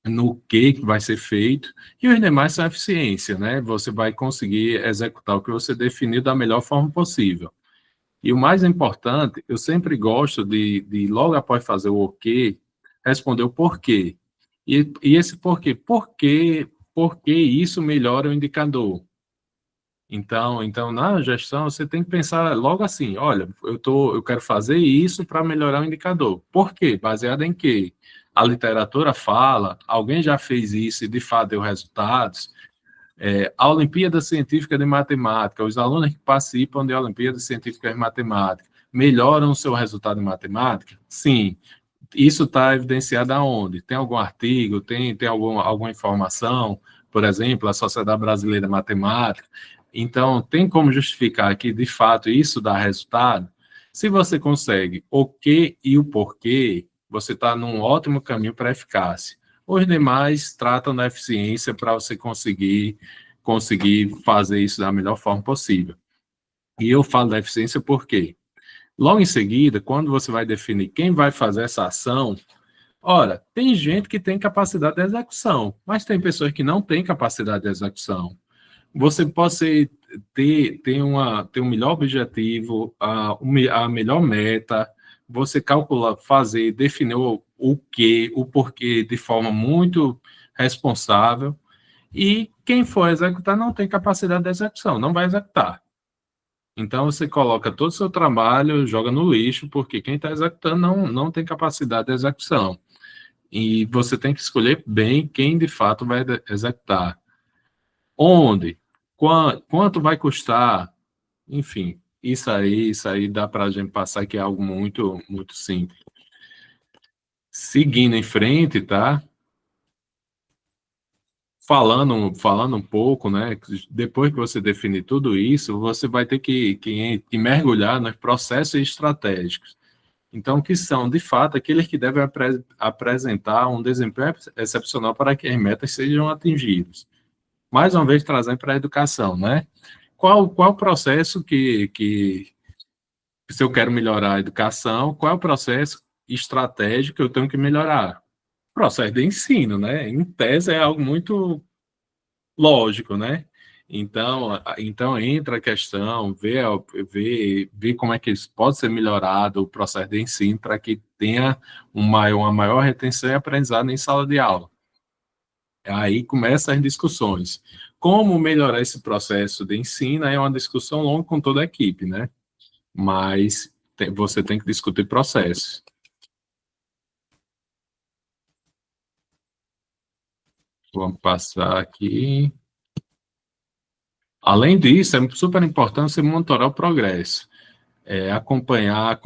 no que vai ser feito, e os demais são eficiência, né? Você vai conseguir executar o que você definiu da melhor forma possível. E o mais importante, eu sempre gosto de logo após fazer o ok, responder o porquê. E esse porquê, por que isso melhora o indicador? Então, na gestão, você tem que pensar logo assim, olha, eu quero fazer isso para melhorar o indicador. Por quê? Baseado em quê? A literatura fala, alguém já fez isso e de fato deu resultados. A Olimpíada Científica de Matemática, os alunos que participam da Olimpíada Científica de Matemática melhoram o seu resultado em matemática? Sim. Isso está evidenciado aonde? Tem algum artigo, tem alguma informação, por exemplo, a Sociedade Brasileira de Matemática. Então, tem como justificar que, de fato, isso dá resultado? Se você consegue o que e o porquê, você está num ótimo caminho para a eficácia. Os demais tratam da eficiência para você conseguir fazer isso da melhor forma possível. E eu falo da eficiência porque, logo em seguida, quando você vai definir quem vai fazer essa ação, ora, tem gente que tem capacidade de execução, mas tem pessoas que não têm capacidade de execução. Você pode ter um melhor objetivo, a melhor meta, você calcular, fazer, definir o que, o porquê de forma muito responsável, e quem for executar não tem capacidade de execução, não vai executar. Então, você coloca todo o seu trabalho, joga no lixo, porque quem está executando não tem capacidade de execução. E você tem que escolher bem quem de fato vai executar. Onde? Quanto vai custar? Enfim, isso aí dá para a gente passar, que é algo muito, muito simples. Seguindo em frente, tá? Falando um pouco, né? Depois que você definir tudo isso, você vai ter que mergulhar nos processos estratégicos. Então, que são, de fato, aqueles que devem apresentar um desempenho excepcional para que as metas sejam atingidas. Mais uma vez, trazendo para a educação, né? Qual o processo se eu quero melhorar a educação, qual é o processo estratégico que eu tenho que melhorar? O processo de ensino, né? Em tese, é algo muito lógico, né? Então entra a questão, ver como é que isso pode ser melhorado, o processo de ensino, para que tenha uma maior retenção e aprendizado em sala de aula. Aí começam as discussões. Como melhorar esse processo de ensino é uma discussão longa com toda a equipe, né? Mas você tem que discutir processos. Vamos passar aqui. Além disso, é super importante você monitorar o progresso. Acompanhar,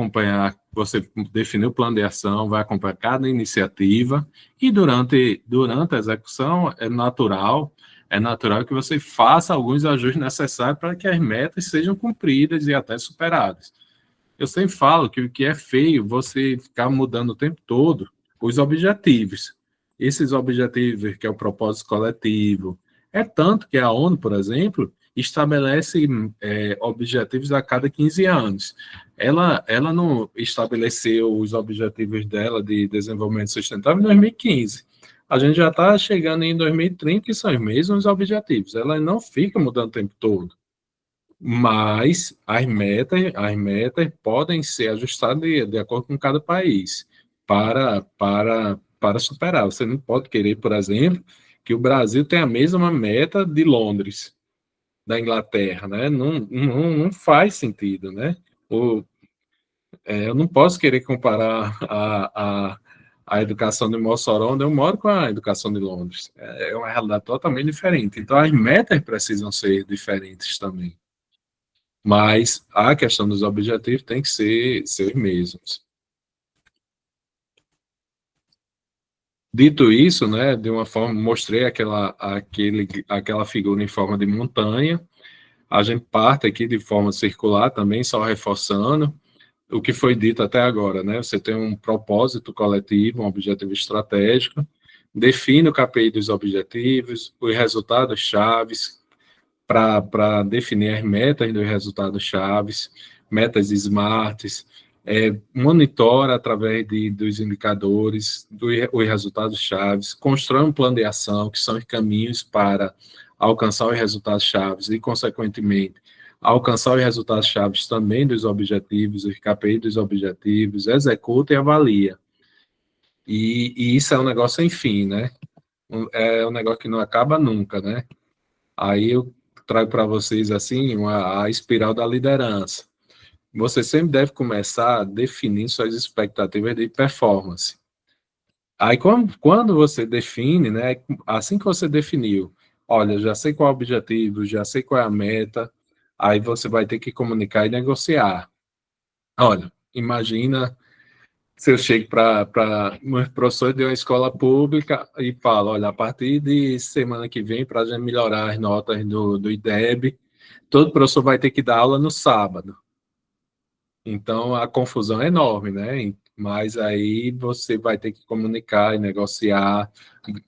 você definir o plano de ação, vai acompanhar cada iniciativa, e durante a execução é natural que você faça alguns ajustes necessários para que as metas sejam cumpridas e até superadas. Eu sempre falo que o que é feio você ficar mudando o tempo todo os objetivos. Esses objetivos, que é o propósito coletivo, é tanto que a ONU, por exemplo, estabelece objetivos a cada 15 anos. Ela não estabeleceu os objetivos dela de desenvolvimento sustentável em 2015. A gente já está chegando em 2030, que são os mesmos objetivos. Ela não fica mudando o tempo todo. Mas as metas podem ser ajustadas de acordo com cada país para superar. Você não pode querer, por exemplo, que o Brasil tenha a mesma meta de Londres, da Inglaterra, né? Não faz sentido, né? Eu não posso querer comparar a educação de Mossoró, onde eu moro, com a educação de Londres. É uma realidade totalmente diferente. Então, as metas precisam ser diferentes também. Mas a questão dos objetivos tem que ser os mesmos. Dito isso, né, de uma forma, mostrei aquela figura em forma de montanha. A gente parte aqui de forma circular também, só reforçando o que foi dito até agora, né? Você tem um propósito coletivo, um objetivo estratégico, define o KPI dos objetivos, os resultados chaves, para definir as metas dos resultados chaves, metas smarts, monitora através dos indicadores, os resultados chaves, constrói um plano de ação, que são os caminhos para alcançar os resultados chaves e, consequentemente, alcançar os resultados chaves também dos objetivos, os KPI dos objetivos, executa e avalia. E isso é um negócio sem fim, né? É um negócio que não acaba nunca, né? Aí eu trago para vocês, assim, a espiral da liderança. Você sempre deve começar definindo suas expectativas de performance. Aí, quando você define, né, assim que você definiu olha, já sei qual é o objetivo, já sei qual é a meta, aí você vai ter que comunicar e negociar. Olha, imagina se eu chego para um professor de uma escola pública e falo, olha, a partir de semana que vem, para a gente melhorar as notas do IDEB, todo professor vai ter que dar aula no sábado. Então, a confusão é enorme, né? Mas aí você vai ter que comunicar e negociar,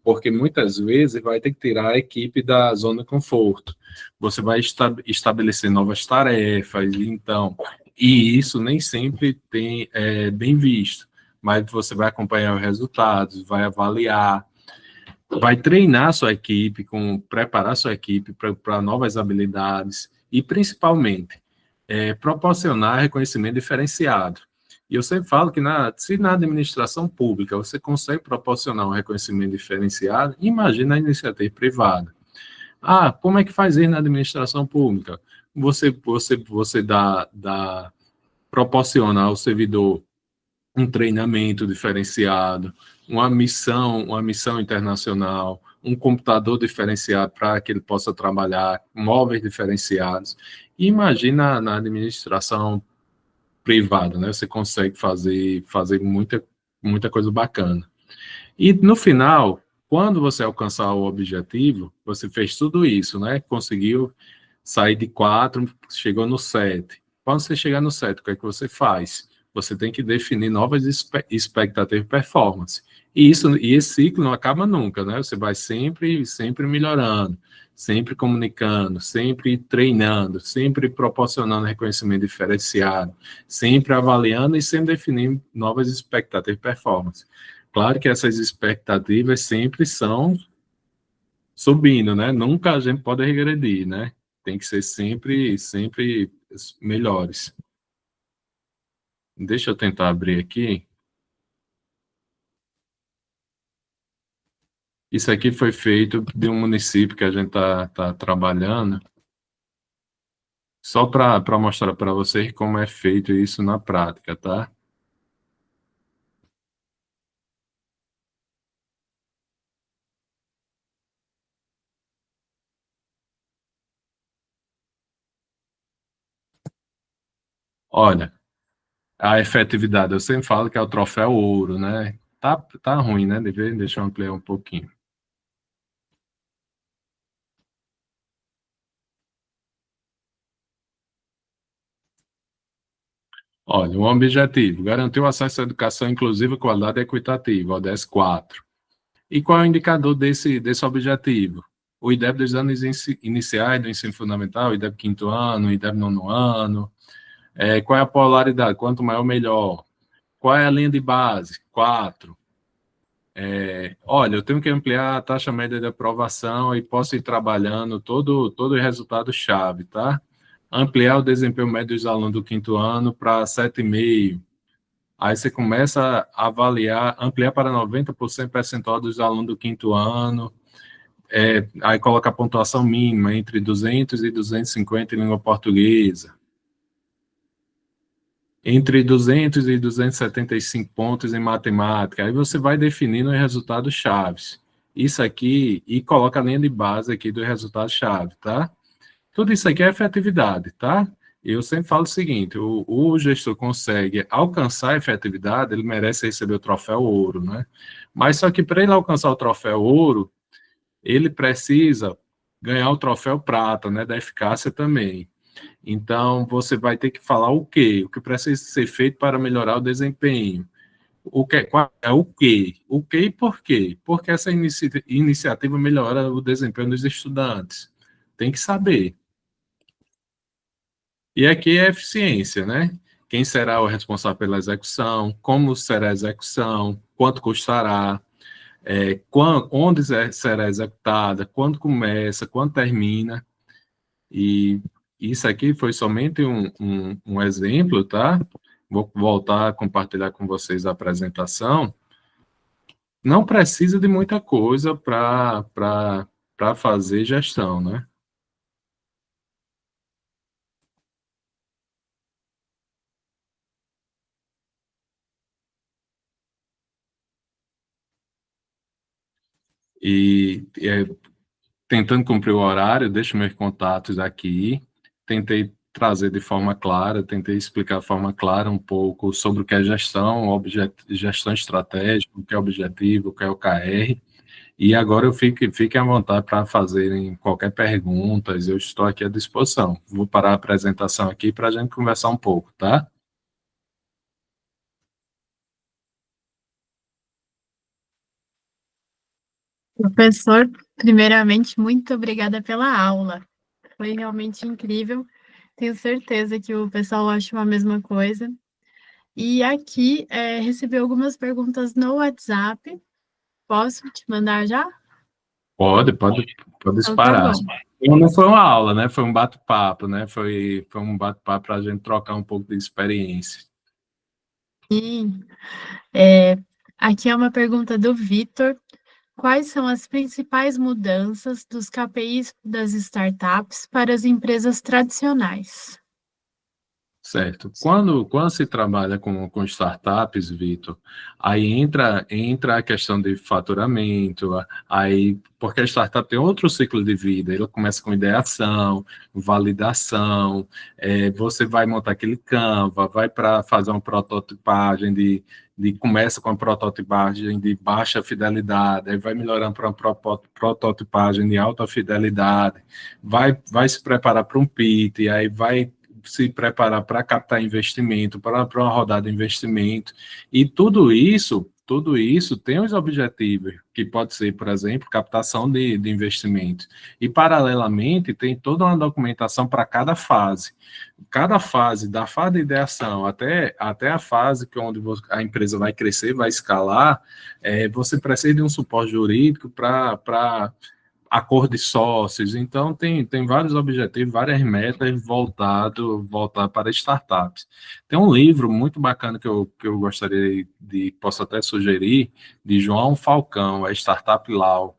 porque muitas vezes vai ter que tirar a equipe da zona de conforto. Você vai estabelecer novas tarefas, então, e isso nem sempre bem visto, mas você vai acompanhar os resultados, vai avaliar, vai treinar sua equipe, preparar sua equipe para novas habilidades e, principalmente, proporcionar reconhecimento diferenciado. E eu sempre falo que se na administração pública você consegue proporcionar um reconhecimento diferenciado, imagina a iniciativa privada. Ah, como é que faz isso na administração pública? Você proporciona ao servidor um treinamento diferenciado, uma missão internacional, um computador diferenciado para que ele possa trabalhar, móveis diferenciados. E imagina na administração privada, né? Você consegue fazer muita coisa bacana. E no final, quando você alcançar o objetivo, você fez tudo isso, né? Conseguiu sair de 4, chegou no 7. Quando você chegar no 7, o que é que você faz? Você tem que definir novas expectativas de performance. E esse ciclo não acaba nunca, né? Você vai sempre melhorando, sempre comunicando, sempre treinando, sempre proporcionando reconhecimento diferenciado, sempre avaliando e sempre definindo novas expectativas de performance. Claro que essas expectativas sempre são subindo, né? Nunca a gente pode regredir, né? Tem que ser sempre melhores. Deixa eu tentar abrir aqui. Isso aqui foi feito de um município que a gente tá trabalhando, só para mostrar para vocês como é feito isso na prática, tá? Olha, a efetividade, eu sempre falo que é o troféu ouro, né? Tá ruim, né? Deixa eu ampliar um pouquinho. Olha, o objetivo, garantir o acesso à educação inclusiva, qualidade e equitativa, ODS 4. E qual é o indicador desse objetivo? O IDEB dos anos iniciais do ensino fundamental, o IDEB quinto ano, o IDEB nono ano. Qual é a polaridade? Quanto maior, melhor. Qual é a linha de base? 4. Olha, eu tenho que ampliar a taxa média de aprovação e posso ir trabalhando todo o resultado-chave, tá? Ampliar o desempenho médio dos alunos do quinto ano para 7,5. Aí você começa a avaliar, ampliar para 90% percentual dos alunos do quinto ano, aí coloca a pontuação mínima entre 200 e 250 em língua portuguesa, entre 200 e 275 pontos em matemática. Aí você vai definindo os resultados chaves. Isso aqui, e coloca a linha de base aqui do resultado chave, tá? Tudo isso aqui é efetividade, tá? Eu sempre falo o seguinte: o gestor consegue alcançar a efetividade, ele merece receber o troféu ouro, né? Mas só que para ele alcançar o troféu ouro, ele precisa ganhar o troféu prata, né? Da eficácia também. Então, você vai ter que falar o quê? O que precisa ser feito para melhorar o desempenho. Qual é o quê? O quê e por quê? Porque essa iniciativa melhora o desempenho dos estudantes. Tem que saber. E aqui é eficiência, né? Quem será o responsável pela execução, como será a execução, quanto custará, onde será executada, quando começa, quando termina. E isso aqui foi somente um exemplo, tá? Vou voltar a compartilhar com vocês a apresentação. Não precisa de muita coisa para fazer gestão, né? E tentando cumprir o horário, deixo meus contatos aqui, tentei trazer de forma clara, tentei explicar de forma clara um pouco sobre o que é gestão, gestão estratégica, o que é objetivo, o que é OKR, e agora fiquem à vontade para fazerem qualquer pergunta, eu estou aqui à disposição. Vou parar a apresentação aqui para a gente conversar um pouco, tá? Professor, primeiramente, muito obrigada pela aula. Foi realmente incrível. Tenho certeza que o pessoal acha a mesma coisa. E aqui, recebi algumas perguntas no WhatsApp. Posso te mandar já? Pode Então tá disparar. bom. Não foi uma aula, né? Foi um bate-papo, né? Foi um bate-papo para a gente trocar um pouco de experiência. Sim. Aqui é uma pergunta do Vitor. Quais são as principais mudanças dos KPIs das startups para as empresas tradicionais? Certo. Quando se trabalha com startups, Vitor, aí entra a questão de faturamento, aí, porque a startup tem outro ciclo de vida, ele começa com ideação, validação, você vai montar aquele Canva, vai para fazer uma prototipagem começa com a prototipagem de baixa fidelidade, aí vai melhorando para uma prototipagem de alta fidelidade, vai se preparar para um pitch, aí vai se preparar para captar investimento, para uma rodada de investimento, e tudo isso tem os objetivos, que pode ser, por exemplo, captação de investimento. E, paralelamente, tem toda uma documentação para cada fase. Cada fase, da fase de ideação até a fase onde a empresa vai crescer, vai escalar, você precisa de um suporte jurídico para acordo de sócios, então tem vários objetivos, várias metas voltado para startups. Tem um livro muito bacana que eu gostaria posso até sugerir, de João Falcão, a Startup Law,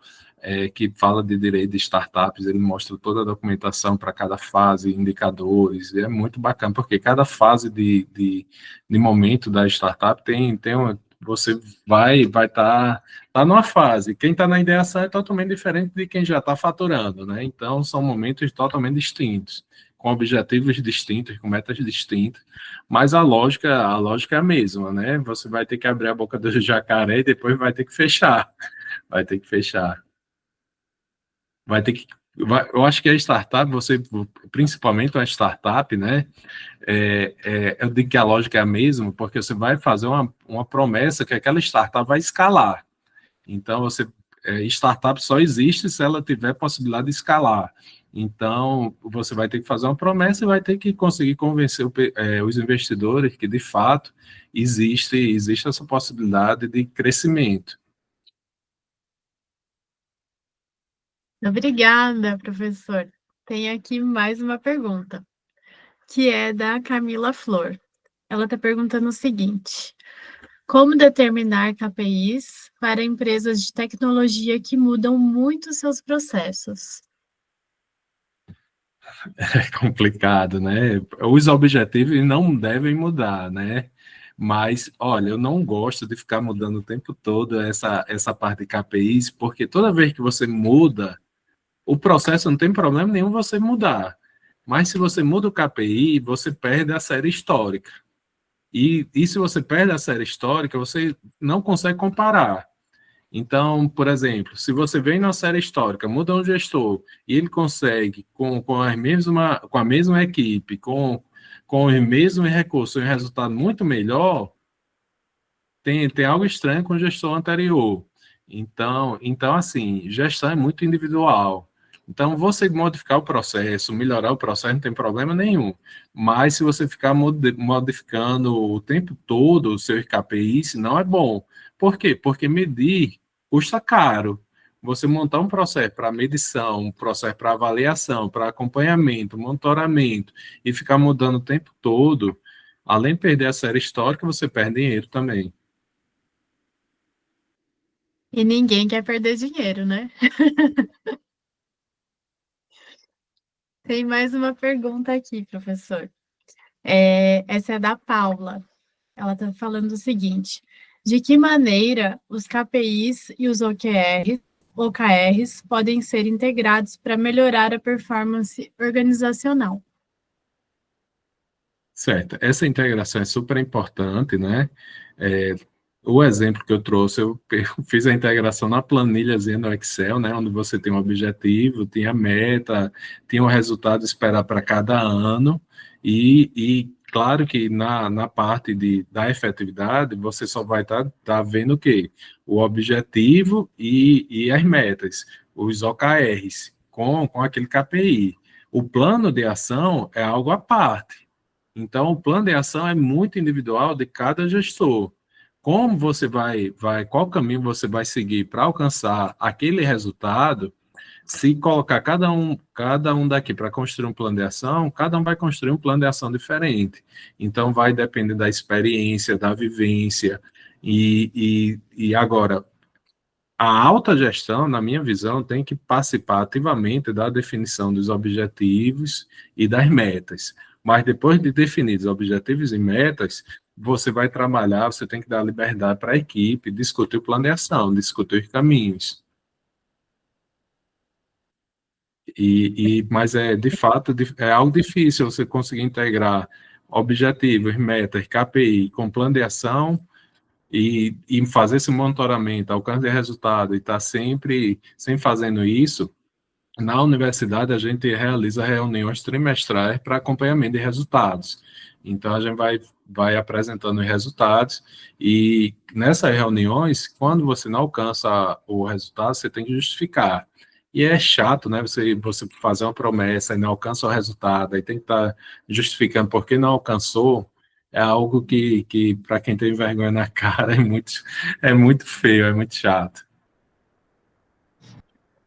que fala de direito de startups, ele mostra toda a documentação para cada fase, indicadores, e é muito bacana, porque cada fase de momento da startup você vai estar tá numa fase. Quem está na ideação é totalmente diferente de quem já está faturando, né? Então, são momentos totalmente distintos, com objetivos distintos, com metas distintas, mas a lógica é a mesma, né? Você vai ter que abrir a boca do jacaré e depois vai ter que fechar. Vai ter que fechar. Vai ter que. Eu acho que a startup, principalmente uma startup, né? Eu digo que a lógica é a mesma, porque você vai fazer uma promessa que aquela startup vai escalar. Então, startup só existe se ela tiver possibilidade de escalar. Então, você vai ter que fazer uma promessa e vai ter que conseguir convencer os investidores que, de fato, existe essa possibilidade de crescimento. Obrigada, professor. Tem aqui mais uma pergunta, que é da Camila Flor. Ela está perguntando o seguinte: como determinar KPIs para empresas de tecnologia que mudam muito seus processos? É complicado, né? Os objetivos não devem mudar, né? Mas, olha, eu não gosto de ficar mudando o tempo todo essa parte de KPIs, porque toda vez que você muda, o processo não tem problema nenhum você mudar. Mas se você muda o KPI, você perde a série histórica. E se você perde a série histórica, você não consegue comparar. Então, por exemplo, se você vem na série histórica, muda um gestor e ele consegue, com a mesma equipe, com os mesmos recursos, um resultado muito melhor, tem algo estranho com o gestor anterior. Então, assim, gestão é muito individual. Então, você modificar o processo, melhorar o processo, não tem problema nenhum. Mas se você ficar modificando o tempo todo os seus KPIs, não é bom. Por quê? Porque medir custa caro. Você montar um processo para medição, um processo para avaliação, para acompanhamento, monitoramento, e ficar mudando o tempo todo, além de perder a série histórica, você perde dinheiro também. E ninguém quer perder dinheiro, né? Tem mais uma pergunta aqui, professor. Essa é da Paula. Ela está falando o seguinte: de que maneira os KPIs e os OKRs OKRs podem ser integrados para melhorar a performance organizacional? Certo, essa integração é super importante, né? É, o exemplo que eu trouxe, eu fiz a integração na planilhazinha no Excel, né? Onde você tem um objetivo, tem a meta, tem o resultado a esperar para cada ano, e claro que na parte da efetividade, você só vai tá vendo o quê? O objetivo e as metas, os OKRs, com aquele KPI. O plano de ação é algo à parte. Então, o plano de ação é muito individual de cada gestor. Como você qual caminho você vai seguir para alcançar aquele resultado? Se colocar cada um daqui para construir um plano de ação, cada um vai construir um plano de ação diferente. Então, vai depender da experiência, da vivência. E agora, a alta gestão, na minha visão, tem que participar ativamente da definição dos objetivos e das metas. Mas depois de definidos objetivos e metas, você vai trabalhar, você tem que dar liberdade para a equipe, discutir o plano de ação, discutir os caminhos. Mas de fato, é algo difícil você conseguir integrar objetivos, metas, KPI com plano de ação e fazer esse monitoramento, alcance de resultado, e estar sempre fazendo isso. Na universidade, a gente realiza reuniões trimestrais para acompanhamento de resultados. Então, a gente vai apresentando os resultados, e nessas reuniões, quando você não alcança o resultado, você tem que justificar. E é chato, né? Você fazer uma promessa e não alcança o resultado, aí tem que estar justificando por que não alcançou. É algo que para quem tem vergonha na cara, é muito feio, é muito chato.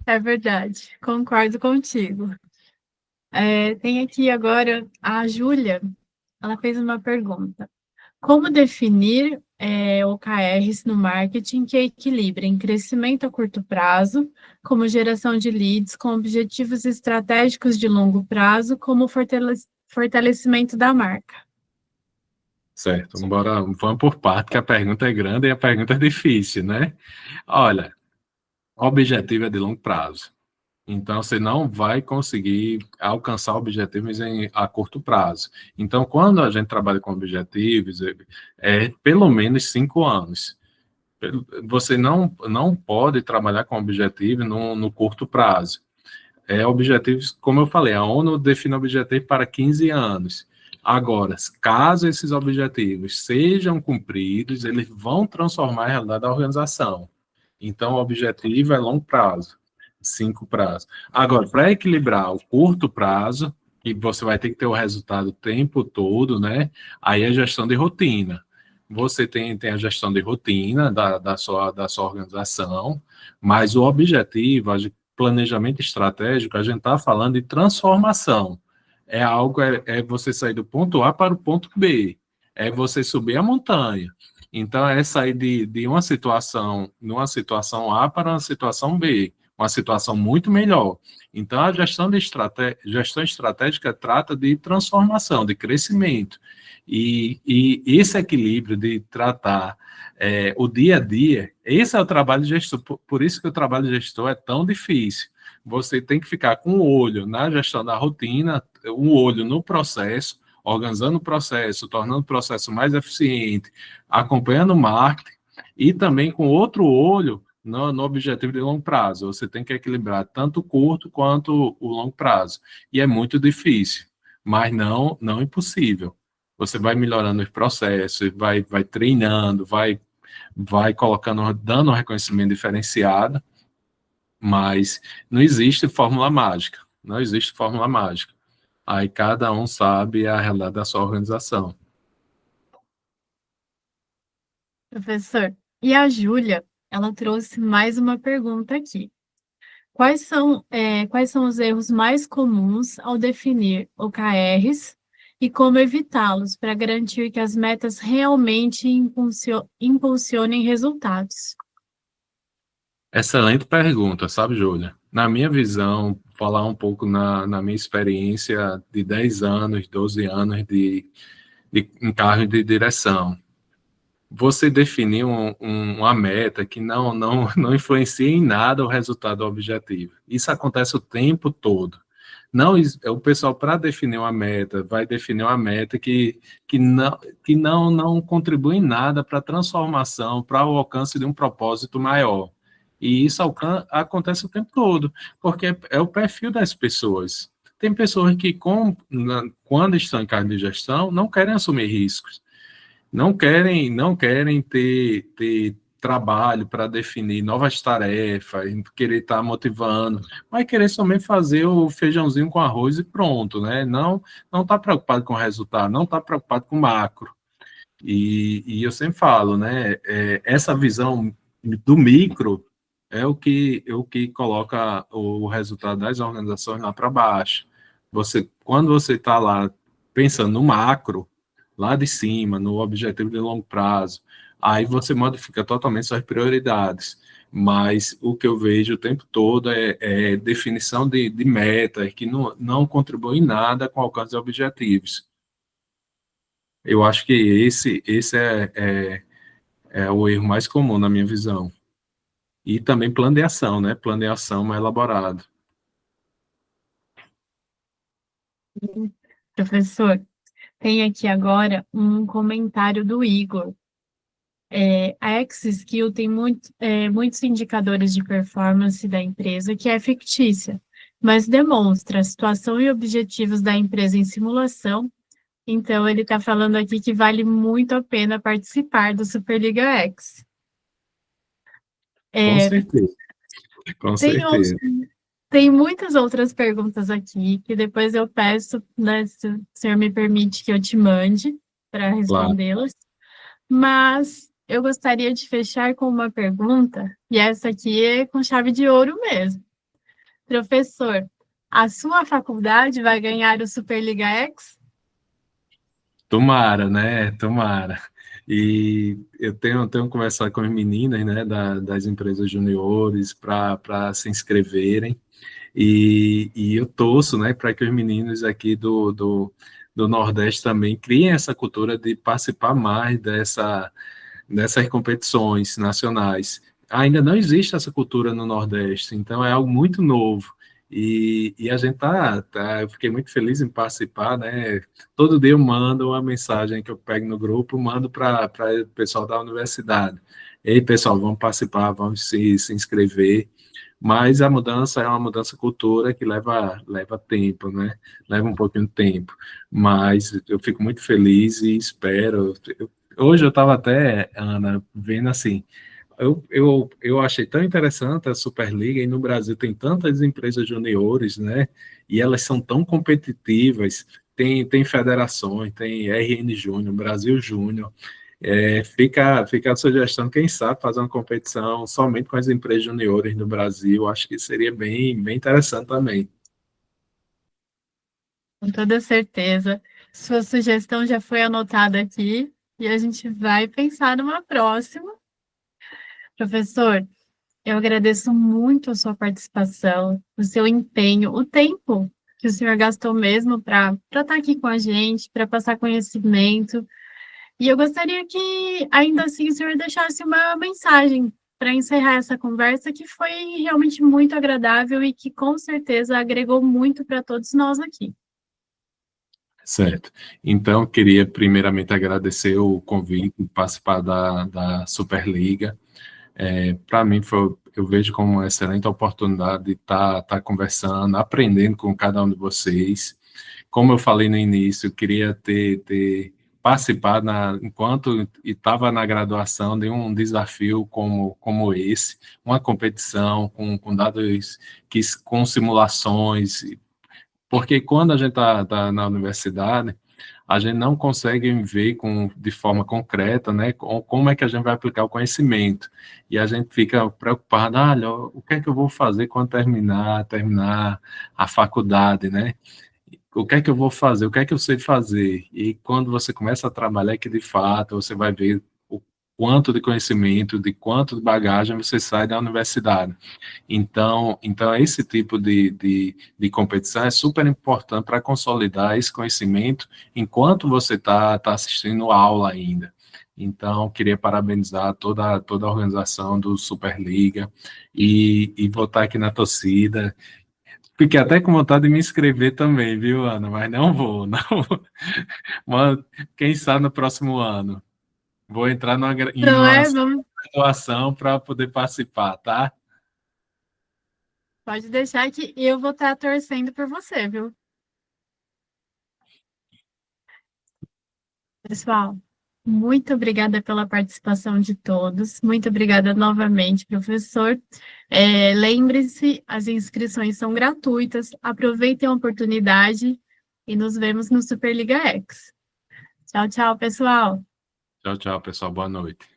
É verdade, concordo contigo. Tem aqui agora a Júlia, ela fez uma pergunta. Como definir OKRs no marketing que equilibrem crescimento a curto prazo, como geração de leads, com objetivos estratégicos de longo prazo, como fortalecimento da marca? Certo, vamos por parte, que a pergunta é grande e a pergunta é difícil, né? Olha, o objetivo é de longo prazo. Então, você não vai conseguir alcançar objetivos a curto prazo. Então, quando a gente trabalha com objetivos, é pelo menos 5 anos. Você não pode trabalhar com objetivo no curto prazo. Objetivos, como eu falei, a ONU define objetivo para 15 anos. Agora, caso esses objetivos sejam cumpridos, eles vão transformar a realidade da organização. Então, o objetivo é longo prazo, 5 prazos. Agora, para equilibrar o curto prazo, que você vai ter que ter o resultado o tempo todo, né? Aí é gestão de rotina. Você tem a gestão de rotina da sua organização, mas o objetivo, planejamento estratégico, a gente está falando de transformação. É você sair do ponto A para o ponto B. É você subir a montanha. Então, é sair de numa situação A para uma situação B, uma situação muito melhor. Então, a gestão estratégica trata de transformação, de crescimento. E esse equilíbrio de tratar o dia a dia, esse é o trabalho de gestor. Por isso que o trabalho de gestor é tão difícil. Você tem que ficar com o olho na gestão da rotina, um olho no processo, organizando o processo, tornando o processo mais eficiente, acompanhando o marketing, e também com outro olho no objetivo de longo prazo. Você tem que equilibrar tanto o curto quanto o longo prazo. E é muito difícil, mas não impossível. Você vai melhorando os processos, vai treinando, vai colocando, dando um reconhecimento diferenciado, mas não existe fórmula mágica. Não existe fórmula mágica. Aí cada um sabe a realidade da sua organização. Professor, e a Júlia, ela trouxe mais uma pergunta aqui. Quais são os erros mais comuns ao definir OKRs e como evitá-los para garantir que as metas realmente impulsionem resultados? Excelente pergunta, sabe, Júlia? Na minha visão, falar um pouco na minha experiência de 10 anos, 12 anos em cargo de direção. você definir uma meta que não influencia em nada o resultado objetivo. Isso acontece o tempo todo. Não, o pessoal, para definir uma meta, vai definir uma meta que não contribui em nada para a transformação, para o alcance de um propósito maior. E isso acontece o tempo todo, porque é o perfil das pessoas. Tem pessoas que, quando estão em cargo de gestão, não querem assumir riscos, não querem ter trabalho para definir novas tarefas, querer estar motivando, vai querer somente fazer o feijãozinho com arroz e pronto, né? Não está preocupado com o resultado, não está preocupado com o macro. E eu sempre falo, né? Essa visão do micro é o que coloca o resultado das organizações lá para baixo. Quando você está lá pensando no macro, lá de cima, no objetivo de longo prazo, aí você modifica totalmente suas prioridades. Mas o que eu vejo o tempo todo é definição de metas que não contribuem em nada com o alcance de objetivos. Eu acho que esse é o erro mais comum na minha visão. E também plano de ação, né? Plano de ação mais elaborado. Professor, tem aqui agora um comentário do Igor. A X-Skill tem muitos indicadores de performance da empresa que é fictícia, mas demonstra a situação e objetivos da empresa em simulação. Então, ele está falando aqui que vale muito a pena participar do Superliga X. Com certeza. Com Tem, certeza. tem muitas outras perguntas aqui, que depois eu peço, né, se o senhor me permite que eu te mande para Claro. respondê-las. Mas eu gostaria de fechar com uma pergunta, e essa aqui é com chave de ouro mesmo. Professor, a sua faculdade vai ganhar o Superliga X? Tomara, né? Tomara. E eu tenho conversado com as meninas, né, das empresas juniores para se inscreverem. E eu torço, né, para que os meninos aqui do Nordeste também criem essa cultura de participar mais dessas competições nacionais. Ainda não existe essa cultura no Nordeste, então é algo muito novo. E a gente eu fiquei muito feliz em participar, né? Todo dia eu mando uma mensagem que eu pego no grupo, mando para o pessoal da universidade. Ei, pessoal, vamos participar, vamos se inscrever. Mas a mudança é uma mudança cultura que leva tempo, né? Leva um pouquinho de tempo. Mas eu fico muito feliz e espero. Hoje eu estava até, Ana, vendo assim, eu achei tão interessante a Superliga, e no Brasil tem tantas empresas juniores, né? E elas são tão competitivas, tem federações, tem RN Júnior, Brasil Júnior. Fica a sugestão, quem sabe, fazer uma competição somente com as empresas juniores do Brasil, acho que seria bem interessante também. Com toda certeza. Sua sugestão já foi anotada aqui e a gente vai pensar numa próxima. Professor, eu agradeço muito a sua participação, o seu empenho, o tempo que o senhor gastou mesmo para estar aqui com a gente, para passar conhecimento. E eu gostaria que, ainda assim, o senhor deixasse uma mensagem para encerrar essa conversa, que foi realmente muito agradável e que, com certeza, agregou muito para todos nós aqui. Certo. Então, eu queria primeiramente agradecer o convite de participar da Superliga. Para mim, eu vejo como uma excelente oportunidade de estar conversando, aprendendo com cada um de vocês. Como eu falei no início, eu queria ter participado, enquanto estava na graduação, de um desafio como esse, uma competição com dados, com simulações, porque quando a gente está na universidade, a gente não consegue ver de forma concreta, né, como é que a gente vai aplicar o conhecimento. E a gente fica preocupado, olha, o que é que eu vou fazer quando terminar a faculdade, né? O que é que eu vou fazer? O que é que eu sei fazer? E quando você começa a trabalhar, é que de fato você vai ver o quanto de conhecimento, de quanto de bagagem você sai da universidade. Então esse tipo de competição é super importante para consolidar esse conhecimento enquanto você está assistindo aula ainda. Então, queria parabenizar toda a organização do Superliga e vou estar aqui na torcida. Fiquei até com vontade de me inscrever também, viu, Ana? Mas não vou, não. Mas quem sabe no próximo ano. Vou entrar em Não uma é? Vamos, situação para poder participar, tá? pode deixar que eu vou estar torcendo por você, viu? Pessoal, muito obrigada pela participação de todos. Muito obrigada novamente, professor. Lembre-se, as inscrições são gratuitas. Aproveitem a oportunidade e nos vemos no Superliga X. Tchau, tchau, pessoal. Tchau, tchau, pessoal. Boa noite.